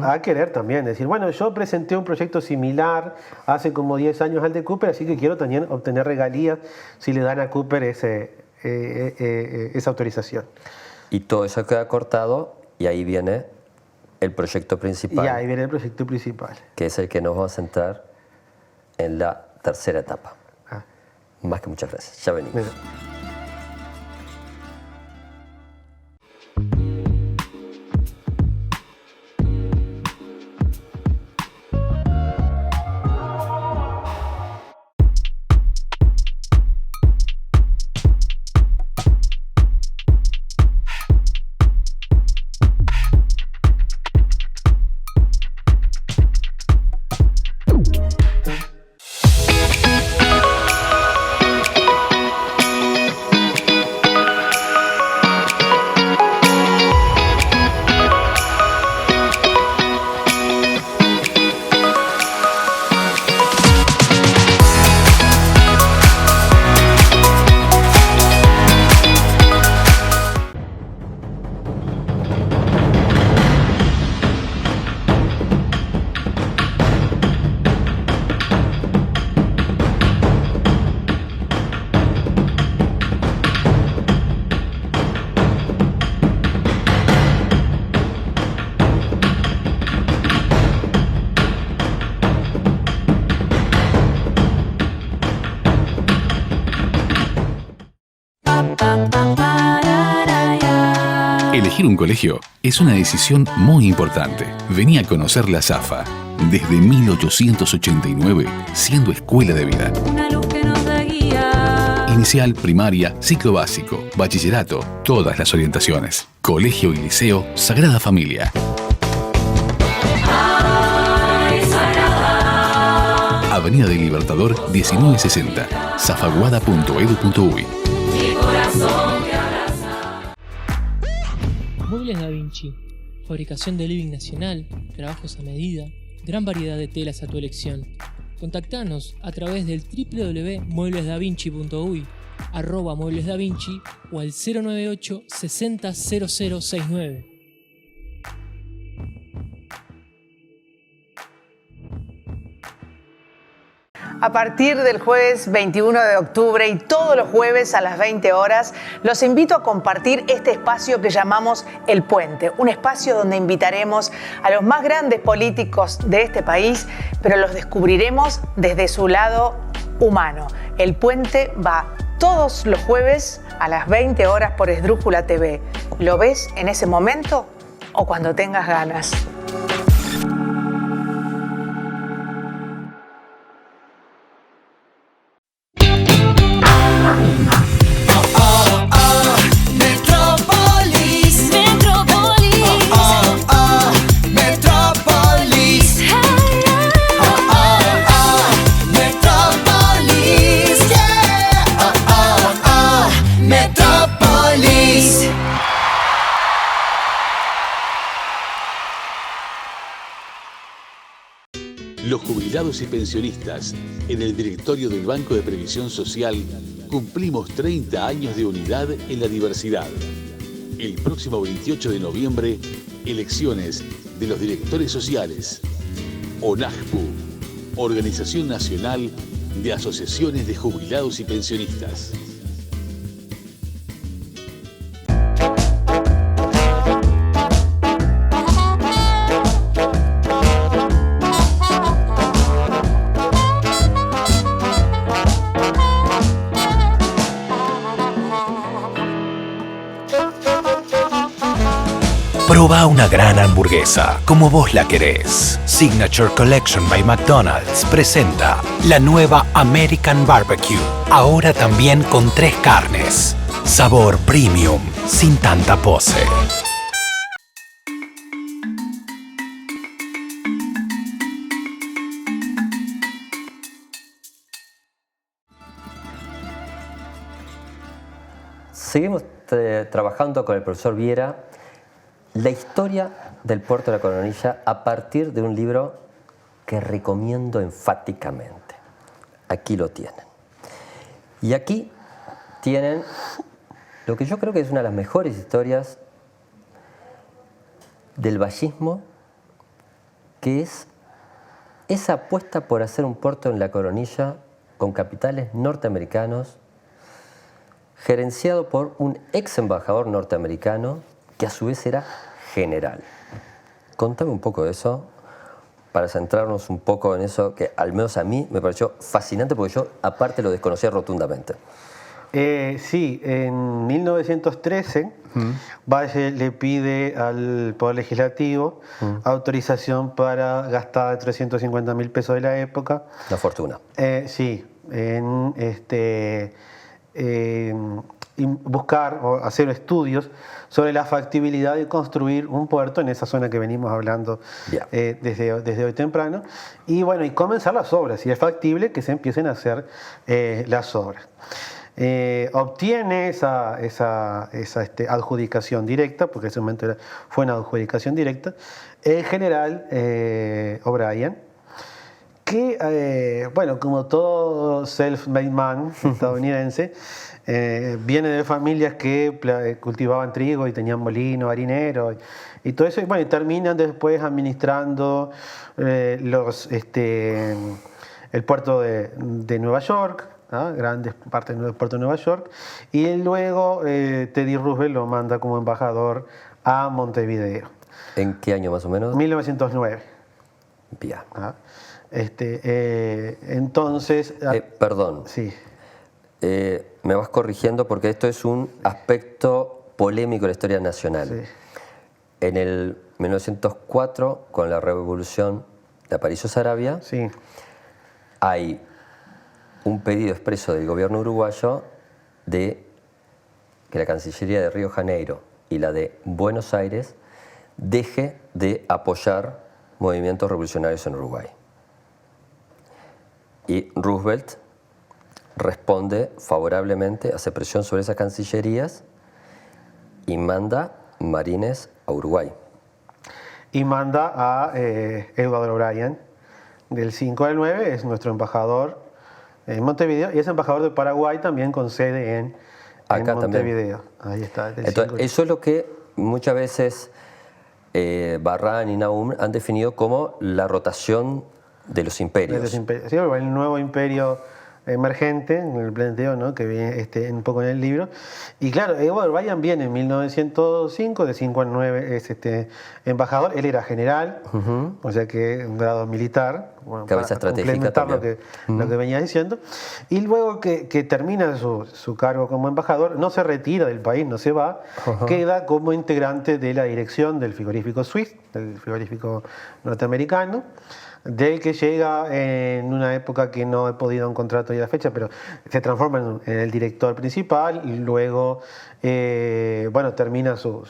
Speaker 2: a querer también decir, bueno, yo presenté un proyecto similar hace como 10 años al de Cooper, así que quiero también obtener regalías si le dan a Cooper esa autorización.
Speaker 1: Y todo eso queda cortado y ahí viene el proyecto principal.
Speaker 2: Y ahí viene el proyecto principal.
Speaker 1: Que es el que nos vamos a centrar en la tercera etapa. Más que muchas gracias. Ya venimos.
Speaker 2: Mira.
Speaker 4: Elegir un colegio es una decisión muy importante. Vení a conocer la Safa. Desde 1889, siendo escuela de vida.
Speaker 5: Una luz que nos da guía.
Speaker 4: Inicial, primaria, ciclo básico, bachillerato, todas las orientaciones. Colegio y liceo Sagrada Familia.
Speaker 5: Ay, Sagrada.
Speaker 4: Avenida del Libertador 1960, zafaguada.edu.uy.
Speaker 5: Mi corazón te abraza.
Speaker 6: Muebles Da Vinci, fabricación de living nacional, trabajos a medida, gran variedad de telas a tu elección. Contactanos a través del www.mueblesdavinci.uy, @mueblesdavinci o al 098 60 0069.
Speaker 3: A partir del jueves 21 de octubre y todos los jueves a las 20 horas, los invito a compartir este espacio que llamamos El Puente, un espacio donde invitaremos a los más grandes políticos de este país, pero los descubriremos desde su lado humano. El Puente va todos los jueves a las 20 horas por Esdrújula TV. ¿Lo ves en ese momento o cuando tengas ganas?
Speaker 7: Los jubilados y pensionistas en el directorio del Banco de Previsión Social cumplimos 30 años de unidad en la diversidad. El próximo 28 de noviembre, elecciones de los directores sociales. ONAJPU, Organización Nacional de Asociaciones de Jubilados y Pensionistas.
Speaker 8: Probá una gran hamburguesa, como vos la querés. Signature Collection by McDonald's presenta la nueva American Barbecue. Ahora también con 3 carnes. Sabor premium, sin tanta pose.
Speaker 1: Seguimos trabajando con el profesor Viera la historia del puerto de la Coronilla a partir de un libro que recomiendo enfáticamente. Aquí lo tienen. Y aquí tienen lo que yo creo que es una de las mejores historias del vallismo, que es esa apuesta por hacer un puerto en la Coronilla con capitales norteamericanos, gerenciado por un ex embajador norteamericano que a su vez era general. Contame un poco de eso para centrarnos un poco en eso que al menos a mí me pareció fascinante porque yo aparte lo desconocía rotundamente.
Speaker 2: Sí, en 1913 Valle le pide al Poder Legislativo autorización para gastar 350.000 pesos de la época.
Speaker 1: Una fortuna.
Speaker 2: Sí, en buscar o hacer estudios sobre la factibilidad de construir un puerto en esa zona que venimos hablando desde hoy temprano, y bueno, y comenzar las obras, si es factible que se empiecen a hacer las obras. Obtiene esa adjudicación directa, porque en ese momento fue una adjudicación directa, el general O'Brien, que, bueno, como todo self-made man estadounidense, viene de familias que cultivaban trigo y tenían molino, harinero y todo eso, y bueno, y terminan después administrando el puerto de Nueva York, ¿no? Grandes partes del puerto de Nueva York, y luego Teddy Roosevelt lo manda como embajador a Montevideo.
Speaker 1: ¿En qué año más o menos?
Speaker 2: 1909.
Speaker 1: Bien.
Speaker 2: Entonces...
Speaker 1: perdón.
Speaker 2: Sí.
Speaker 1: Me vas corrigiendo porque esto es un aspecto polémico de la historia nacional.
Speaker 2: Sí.
Speaker 1: En el 1904, con la revolución de Aparicio Saravia,
Speaker 2: Sí.
Speaker 1: hay un pedido expreso del gobierno uruguayo de que la Cancillería de Río de Janeiro y la de Buenos Aires deje de apoyar movimientos revolucionarios en Uruguay. Y Roosevelt responde favorablemente, hace presión sobre esas cancillerías y manda marines a Uruguay.
Speaker 2: Y manda a Edward O'Brien, del 5 al 9, es nuestro embajador en Montevideo, y es embajador de Paraguay también con sede en Montevideo. Ahí está.
Speaker 1: Entonces, eso es lo que muchas veces Barran y Naum han definido como la rotación de los imperios.
Speaker 2: Sí, el nuevo imperio emergente en el planteo, ¿no? Que viene un poco en el libro. Y claro, Edward O'Brien viene en 1905, de 5 al 9 es embajador. Él era general, o sea que un grado militar, bueno,
Speaker 1: cabeza estratégica
Speaker 2: complementar
Speaker 1: también.
Speaker 2: lo que venía diciendo. Y luego que termina su cargo como embajador, no se retira del país, no se va, queda como integrante de la dirección del frigorífico Swiss, del frigorífico norteamericano, del que llega en una época que no he podido encontrar todavía la fecha, pero se transforma en el director principal y luego bueno, termina sus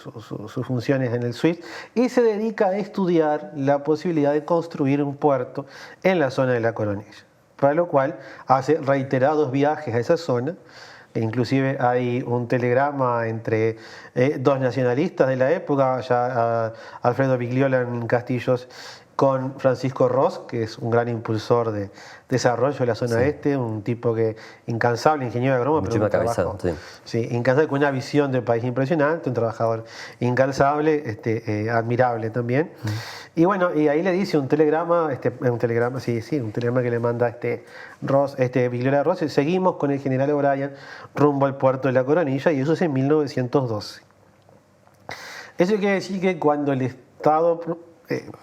Speaker 2: funciones en el Swiss y se dedica a estudiar la posibilidad de construir un puerto en la zona de la Coronilla, para lo cual hace reiterados viajes a esa zona. Inclusive hay un telegrama entre dos nacionalistas de la época, ya Alfredo Bigliola en Castillos, con Francisco Ross, que es un gran impulsor de desarrollo de la zona este, un tipo que incansable, ingeniero agrónomo, pero un trabajo, incansable, con una visión del país impresionante, un trabajador incansable, admirable también. Y bueno, y ahí le dice un telegrama que le manda Ross, Bigliola Ross, y seguimos con el general O'Brien rumbo al puerto de la Coronilla, y eso es en 1912. Eso quiere decir que cuando el Estado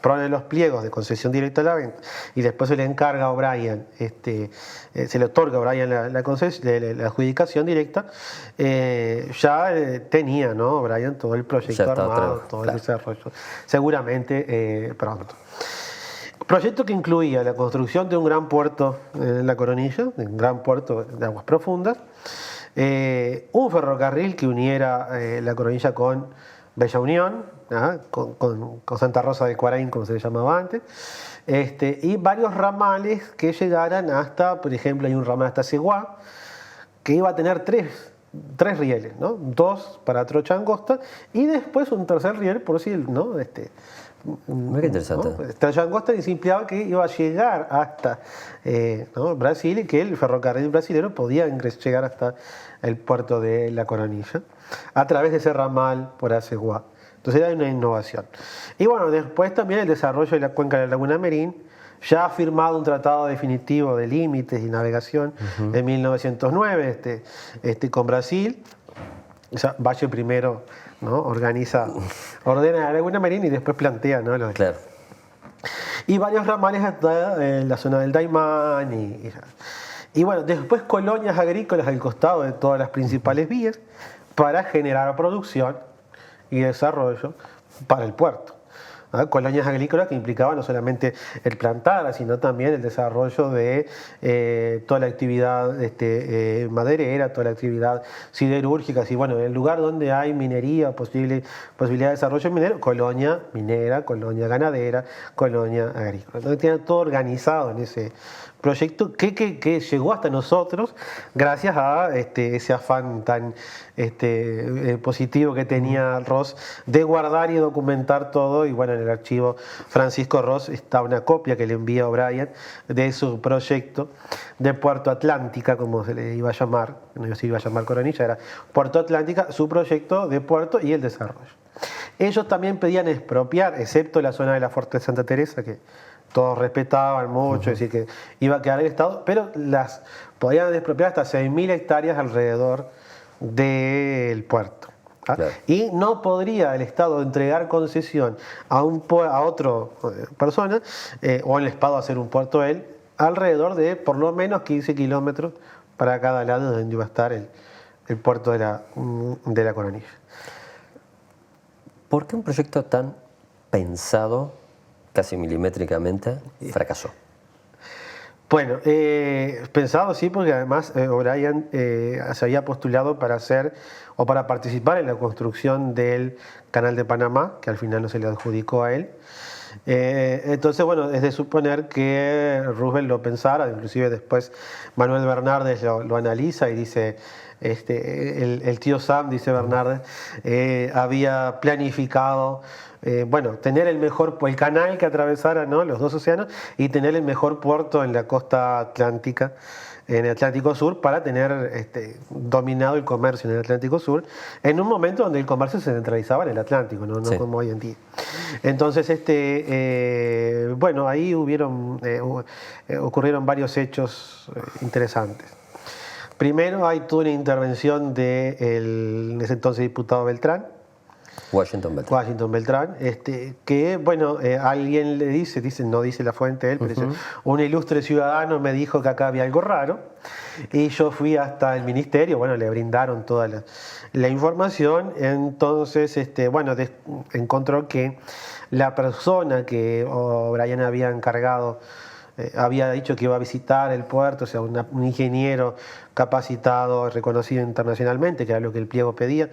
Speaker 2: pone los pliegos de concesión directa a la venta y después se le encarga a O'Brien, se le otorga a O'Brien la adjudicación directa, ya tenía, ¿no? O'Brien todo el proyecto armado, todo el desarrollo, seguramente pronto. Proyecto que incluía la construcción de un gran puerto en La Coronilla, un gran puerto de aguas profundas, un ferrocarril que uniera La Coronilla con Bella Unión, con Santa Rosa de Cuaraín, como se le llamaba antes, y varios ramales que llegaran hasta, por ejemplo, hay un ramal hasta Seguá, que iba a tener tres rieles, ¿no? 2 para trocha angosta y después un tercer riel por si, ¿no?
Speaker 1: Muy interesante.
Speaker 2: ¿no? Trocha angosta que implicaba que iba a llegar hasta ¿no? Brasil y que el ferrocarril brasileño podía llegar hasta el puerto de La Coronilla a través de ese ramal por Aceguá. Entonces era una innovación. Y bueno, después también el desarrollo de la cuenca de la Laguna Merín, ya ha firmado un tratado definitivo de límites y navegación en 1909 con Brasil. O sea, Valle primero, ¿no? ordena la Laguna Merín y después plantea, ¿no?
Speaker 1: Claro.
Speaker 2: Y varios ramales hasta la zona del Daimán. Y bueno, después colonias agrícolas al costado de todas las principales vías para generar producción y desarrollo para el puerto. Colonias agrícolas que implicaban no solamente el plantar, sino también el desarrollo de toda la actividad maderera, toda la actividad siderúrgica. Y bueno, en el lugar donde hay minería, posibilidad de desarrollo minero, colonia minera, colonia ganadera, colonia agrícola. Entonces tiene todo organizado en ese proyecto que llegó hasta nosotros gracias a ese afán tan positivo que tenía Ross de guardar y documentar todo. Y bueno, en el archivo Francisco Ross está una copia que le envía a O'Brien de su proyecto de Puerto Atlántica, como se le iba a llamar, no se iba a llamar Coronilla, era Puerto Atlántica, su proyecto de puerto y el desarrollo. Ellos también pedían expropiar, excepto la zona de la Fuerte de Santa Teresa, que todos respetaban mucho, es decir, que iba a quedar el Estado, pero las podían expropiar hasta 6.000 hectáreas alrededor del puerto. Claro. Y no podría el Estado entregar concesión a otra persona o el Estado hacer un puerto él alrededor de por lo menos 15 kilómetros para cada lado donde iba a estar el puerto de la Coronilla.
Speaker 1: ¿Por qué un proyecto tan pensado casi milimétricamente fracasó?
Speaker 2: Bueno, pensado sí, porque además O'Brien se había postulado para participar en la construcción del Canal de Panamá, que al final no se le adjudicó a él. Entonces, bueno, es de suponer que Roosevelt lo pensara, inclusive después Manuel Bernardes lo analiza y dice, el tío Sam, dice Bernardes, había planificado tener el canal que atravesara, ¿no?, los dos océanos y tener el mejor puerto en la costa atlántica, en el Atlántico Sur, para tener dominado el comercio en el Atlántico Sur, en un momento donde el comercio se centralizaba en el Atlántico, no sí, como hoy en día. Entonces, ahí ocurrieron varios hechos interesantes. Primero, hay toda una intervención del ese entonces diputado Beltrán, Washington Beltrán, que, alguien le dice, no dice la fuente de él, pero dice, un ilustre ciudadano me dijo que acá había algo raro, y yo fui hasta el ministerio, le brindaron toda la información, entonces, encontró que la persona que O'Brien había encargado, había dicho que iba a visitar el puerto, o sea, un ingeniero capacitado, reconocido internacionalmente, que era lo que el pliego pedía,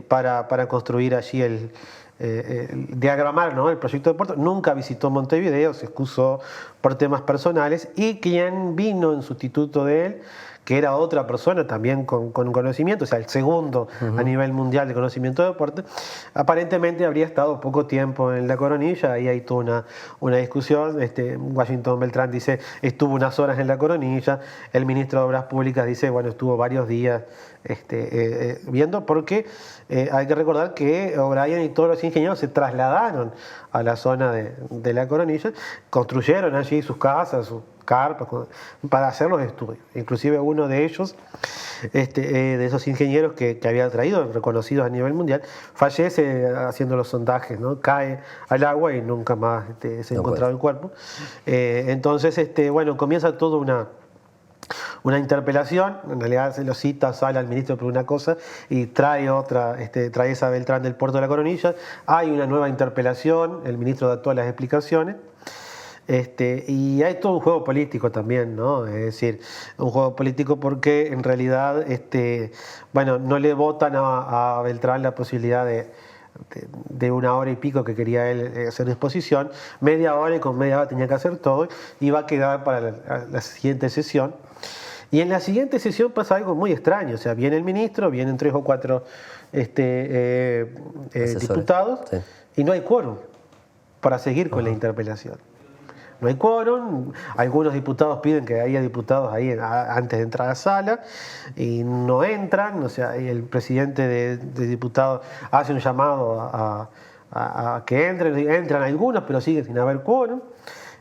Speaker 2: para construir allí diagramar, ¿no?, el proyecto de puerto. Nunca visitó Montevideo, se excusó por temas personales, y quien vino en sustituto de él, que era otra persona también con conocimiento, o sea, el segundo a nivel mundial de conocimiento de deporte, aparentemente habría estado poco tiempo en La Coronilla. Ahí hay toda una discusión. Washington Beltrán dice, estuvo unas horas en La Coronilla. El ministro de Obras Públicas dice, estuvo varios días viendo, porque hay que recordar que O'Brien y todos los ingenieros se trasladaron a la zona de La Coronilla, construyeron allí sus casas, carpas, para hacer los estudios. Inclusive uno de ellos, de esos ingenieros que había traído, reconocidos a nivel mundial, fallece haciendo los sondajes, ¿no? Cae al agua y nunca más se ha encontrado el cuerpo. Entonces, bueno, comienza toda una interpelación. En realidad se lo cita, sale al ministro por una cosa y trae otra, trae esa Beltrán del puerto de la Coronilla. Hay una nueva interpelación, el ministro da todas las explicaciones. Y hay todo un juego político también, ¿no? Es decir, un juego político porque en realidad, bueno, no le votan a Beltrán la posibilidad de 1 hora y pico que quería él hacer exposición, media hora, y con media hora tenía que hacer todo, y va a quedar para la siguiente sesión. Y en la siguiente sesión pasa algo muy extraño, o sea, viene el ministro, vienen 3 o 4 diputados, sí, y no hay quórum para seguir con la interpelación. No hay quórum, algunos diputados piden que haya diputados ahí antes de entrar a la sala y no entran, o sea, el presidente de diputados hace un llamado a que entran algunos, pero sigue sin haber quórum.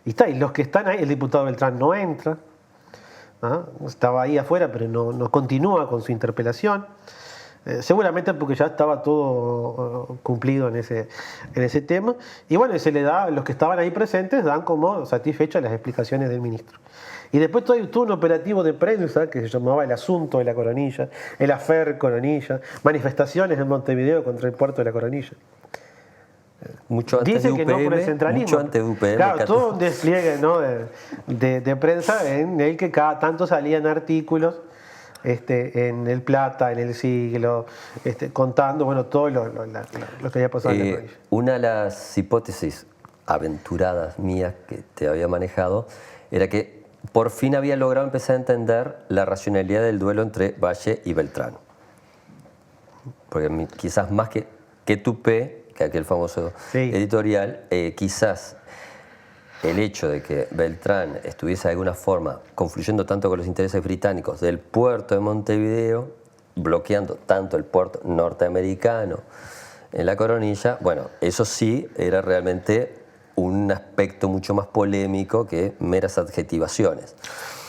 Speaker 2: Y los que están ahí, el diputado Beltrán no entra, estaba ahí afuera, pero no continúa con su interpelación. Seguramente porque ya estaba todo cumplido en ese tema. Y bueno, se le da, los que estaban ahí presentes dan como satisfechas las explicaciones del ministro. Y después todo un operativo de prensa que se llamaba El Asunto de la Coronilla, el Afer Coronilla, manifestaciones en Montevideo contra el puerto de la Coronilla.
Speaker 1: Mucho antes
Speaker 2: Dicen
Speaker 1: de UPM,
Speaker 2: que no por el centralismo.
Speaker 1: mucho antes de UPM.
Speaker 2: Claro, todo un despliegue, ¿no? de prensa en el que cada tanto salían artículos en El Plata, en El Siglo, contando, bueno, todo lo que había pasado en la Coronilla.
Speaker 1: Una de las hipótesis aventuradas mías que te había manejado era que por fin había logrado empezar a entender la racionalidad del duelo entre Valle y Beltrán. Porque quizás más que Tupé, que aquel famoso editorial, quizás el hecho de que Beltrán estuviese de alguna forma confluyendo tanto con los intereses británicos del puerto de Montevideo, bloqueando tanto el puerto norteamericano en la Coronilla, bueno, eso sí era realmente un aspecto mucho más polémico que meras adjetivaciones.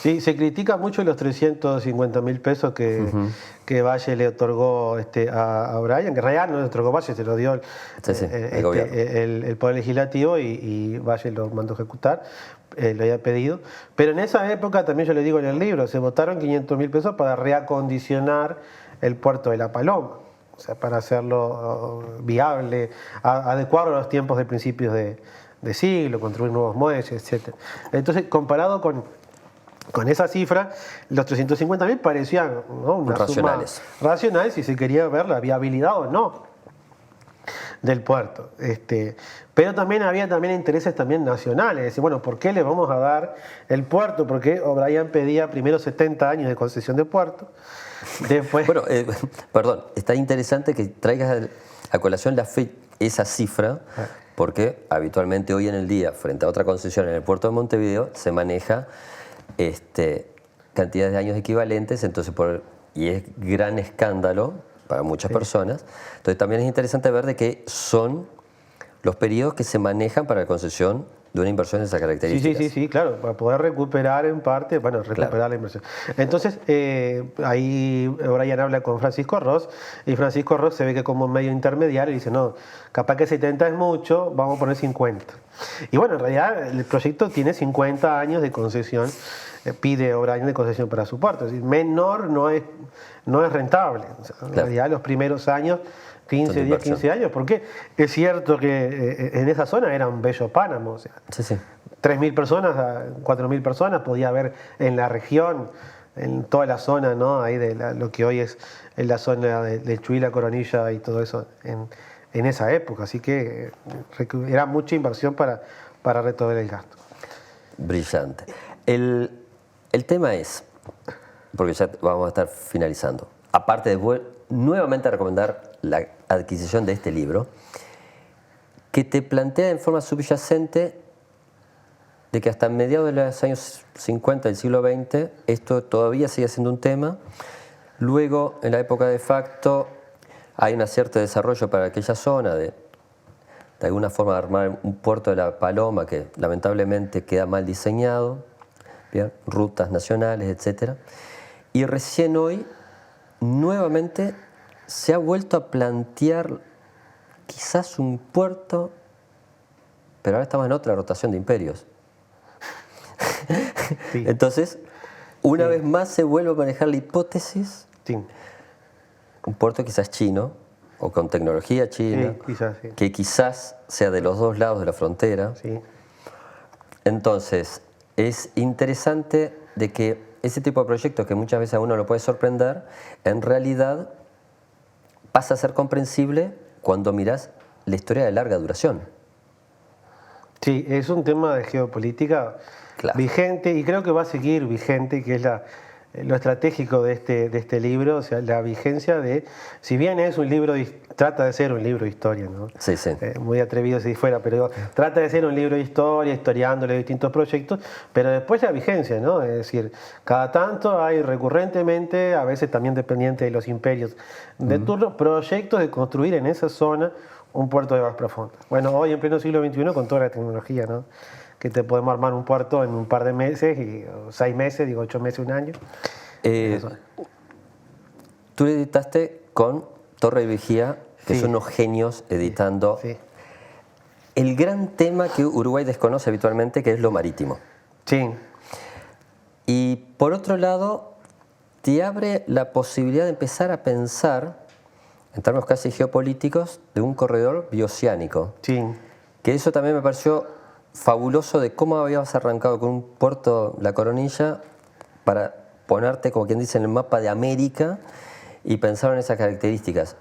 Speaker 2: Sí, se critica mucho los 350.000 pesos que Valle le otorgó a O'Brien, que en realidad no le otorgó Valle, se lo dio el Poder Legislativo y Valle lo mandó ejecutar, lo había pedido. Pero en esa época, también yo le digo en el libro, se votaron 500.000 pesos para reacondicionar el puerto de La Paloma, o sea, para hacerlo viable, adecuarlo a los tiempos de principios de siglo, construir nuevos muelles, etc. Entonces, comparado con esa cifra, los 350.000 parecían, ¿no?, una
Speaker 1: racionales.
Speaker 2: Suma racional si se quería ver la viabilidad o no del puerto. Pero también había intereses también nacionales. Es decir, bueno, ¿por qué le vamos a dar el puerto? Porque O'Brien pedía primero 70 años de concesión de puerto. Después...
Speaker 1: Bueno, perdón, está interesante que traigas a colación esa cifra, porque habitualmente hoy en el día, frente a otra concesión en el puerto de Montevideo, se maneja cantidades de años equivalentes, entonces y es gran escándalo para muchas personas. Entonces también es interesante ver de qué son los periodos que se manejan para la concesión de una inversión de esas características.
Speaker 2: Sí, claro, para poder recuperar en parte, la inversión. Entonces, ahí O'Brien habla con Francisco Ross, y Francisco Ross se ve que como medio intermediario dice, no, capaz que 70 es mucho, vamos a poner 50. Y bueno, en realidad el proyecto tiene 50 años de concesión, pide O'Brien de concesión para su puerto, es decir, menor no es rentable. O sea, en realidad los primeros años, 15 años, porque es cierto que en esa zona era un bello páramo, o sea, 3.000 personas, 4.000 personas podía haber en la región, en toda la zona, ¿no?, ahí de lo que hoy es en la zona de Chuy, La Coronilla y todo eso en esa época, así que era mucha inversión para retomar el gasto.
Speaker 1: Brillante. El tema es, porque ya vamos a estar finalizando, aparte de nuevamente recomendar la adquisición de este libro, que te plantea en forma subyacente de que hasta mediados de los años 50 del siglo XX esto todavía sigue siendo un tema. Luego, en la época de facto, hay un cierto desarrollo para aquella zona de alguna forma armar un puerto de La Paloma que lamentablemente queda mal diseñado, bien, rutas nacionales, etc. Y recién hoy, nuevamente, se ha vuelto a plantear quizás un puerto, pero ahora estamos en otra rotación de imperios.
Speaker 2: Sí.
Speaker 1: Entonces, una vez más se vuelve a manejar la hipótesis,
Speaker 2: Sí.
Speaker 1: un puerto quizás chino, o con tecnología china,
Speaker 2: Sí, quizás, sí.
Speaker 1: que quizás sea de los dos lados de la frontera.
Speaker 2: Sí.
Speaker 1: Entonces, es interesante de que ese tipo de proyectos que muchas veces a uno lo puede sorprender, en realidad pasa a ser comprensible cuando miras la historia de larga duración.
Speaker 2: Sí, es un tema de geopolítica
Speaker 1: Claro.
Speaker 2: vigente y creo que va a seguir vigente, que es lo estratégico de este libro, o sea, la vigencia de, si bien es un libro, trata de ser un libro de historia, ¿no?
Speaker 1: Sí, sí.
Speaker 2: Muy atrevido si fuera, pero trata de ser un libro de historia, historiándole distintos proyectos, pero después la vigencia, ¿no? Es decir, cada tanto hay recurrentemente, a veces también dependiente de los imperios de turno, proyectos de construir en esa zona un puerto de aguas profundas. Bueno, hoy en pleno siglo XXI con toda la tecnología, ¿no? Que te podemos armar un puerto en un par de meses, o 6 meses, 8 meses, un año.
Speaker 1: Tú editaste con Torre y Vigía, que
Speaker 2: Sí.
Speaker 1: son unos genios editando
Speaker 2: Sí.
Speaker 1: el gran tema que Uruguay desconoce habitualmente, que es lo marítimo.
Speaker 2: Sí.
Speaker 1: Y por otro lado, te abre la posibilidad de empezar a pensar, en términos casi geopolíticos, de un corredor bioceánico.
Speaker 2: Sí.
Speaker 1: Que eso también me pareció fabuloso de cómo habías arrancado con un puerto, La Coronilla, para ponerte, como quien dice, en el mapa de América y pensar en esas características.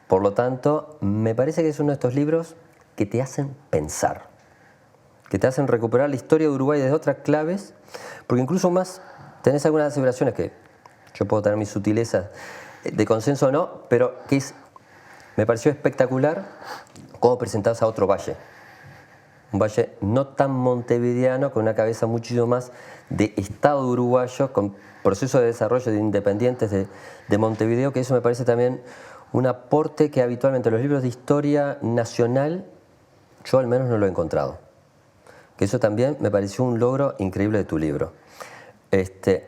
Speaker 1: Por lo tanto, me parece que es uno de estos libros que te hacen pensar, que te hacen recuperar la historia de Uruguay desde otras claves, porque incluso más tenés algunas aseveraciones que yo puedo tener mis sutilezas de consenso o no, pero que me pareció espectacular cómo presentabas a otro valle. Un valle no tan montevideano, con una cabeza muchísimo más de Estado uruguayo, con proceso de desarrollo de independientes de Montevideo, que eso me parece también un aporte que habitualmente en los libros de historia nacional yo al menos no lo he encontrado. Que eso también me pareció un logro increíble de tu libro.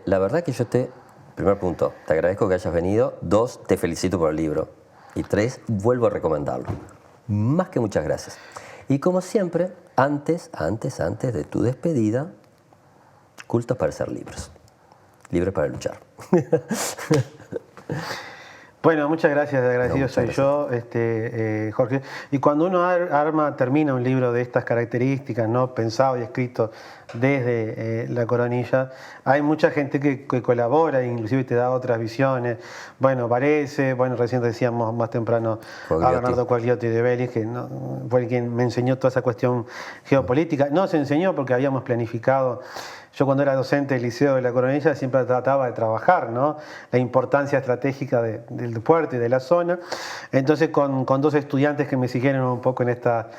Speaker 1: La verdad que primer punto, te agradezco que hayas venido. 2, te felicito por el libro. Y 3, vuelvo a recomendarlo. Más que muchas gracias. Y como siempre, antes de tu despedida, cultos para ser libres. Libres para luchar.
Speaker 2: Bueno, muchas gracias, agradecido
Speaker 1: No,
Speaker 2: soy
Speaker 1: muchas
Speaker 2: yo, Jorge. Y cuando uno termina un libro de estas características, ¿no? Pensado y escrito desde La Coronilla, hay mucha gente que colabora, inclusive te da otras visiones. Bueno, Varese, recién decíamos más temprano a Bernardo Quagliotti de Vélez, que fue quien me enseñó toda esa cuestión geopolítica. No se enseñó porque habíamos planificado. Yo cuando era docente del Liceo de La Coronilla siempre trataba de trabajar, ¿no? La importancia estratégica del puerto y de la zona. Entonces con 2 estudiantes que me siguieron un poco en esta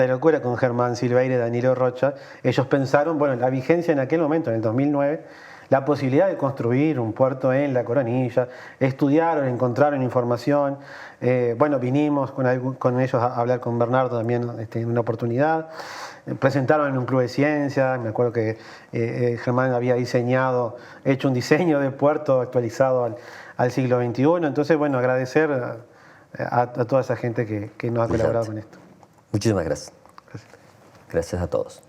Speaker 2: locura, con Germán Silveira y Danilo Rocha, ellos pensaron, la vigencia en aquel momento, en el 2009, la posibilidad de construir un puerto en La Coronilla, estudiaron, encontraron información, vinimos con ellos a hablar con Bernardo también en una oportunidad. Presentaron en un club de ciencias, me acuerdo que Germán había hecho un diseño de puerto actualizado al siglo XXI, entonces agradecer a toda esa gente que nos ha colaborado con esto.
Speaker 1: Muchísimas gracias. Gracias a todos.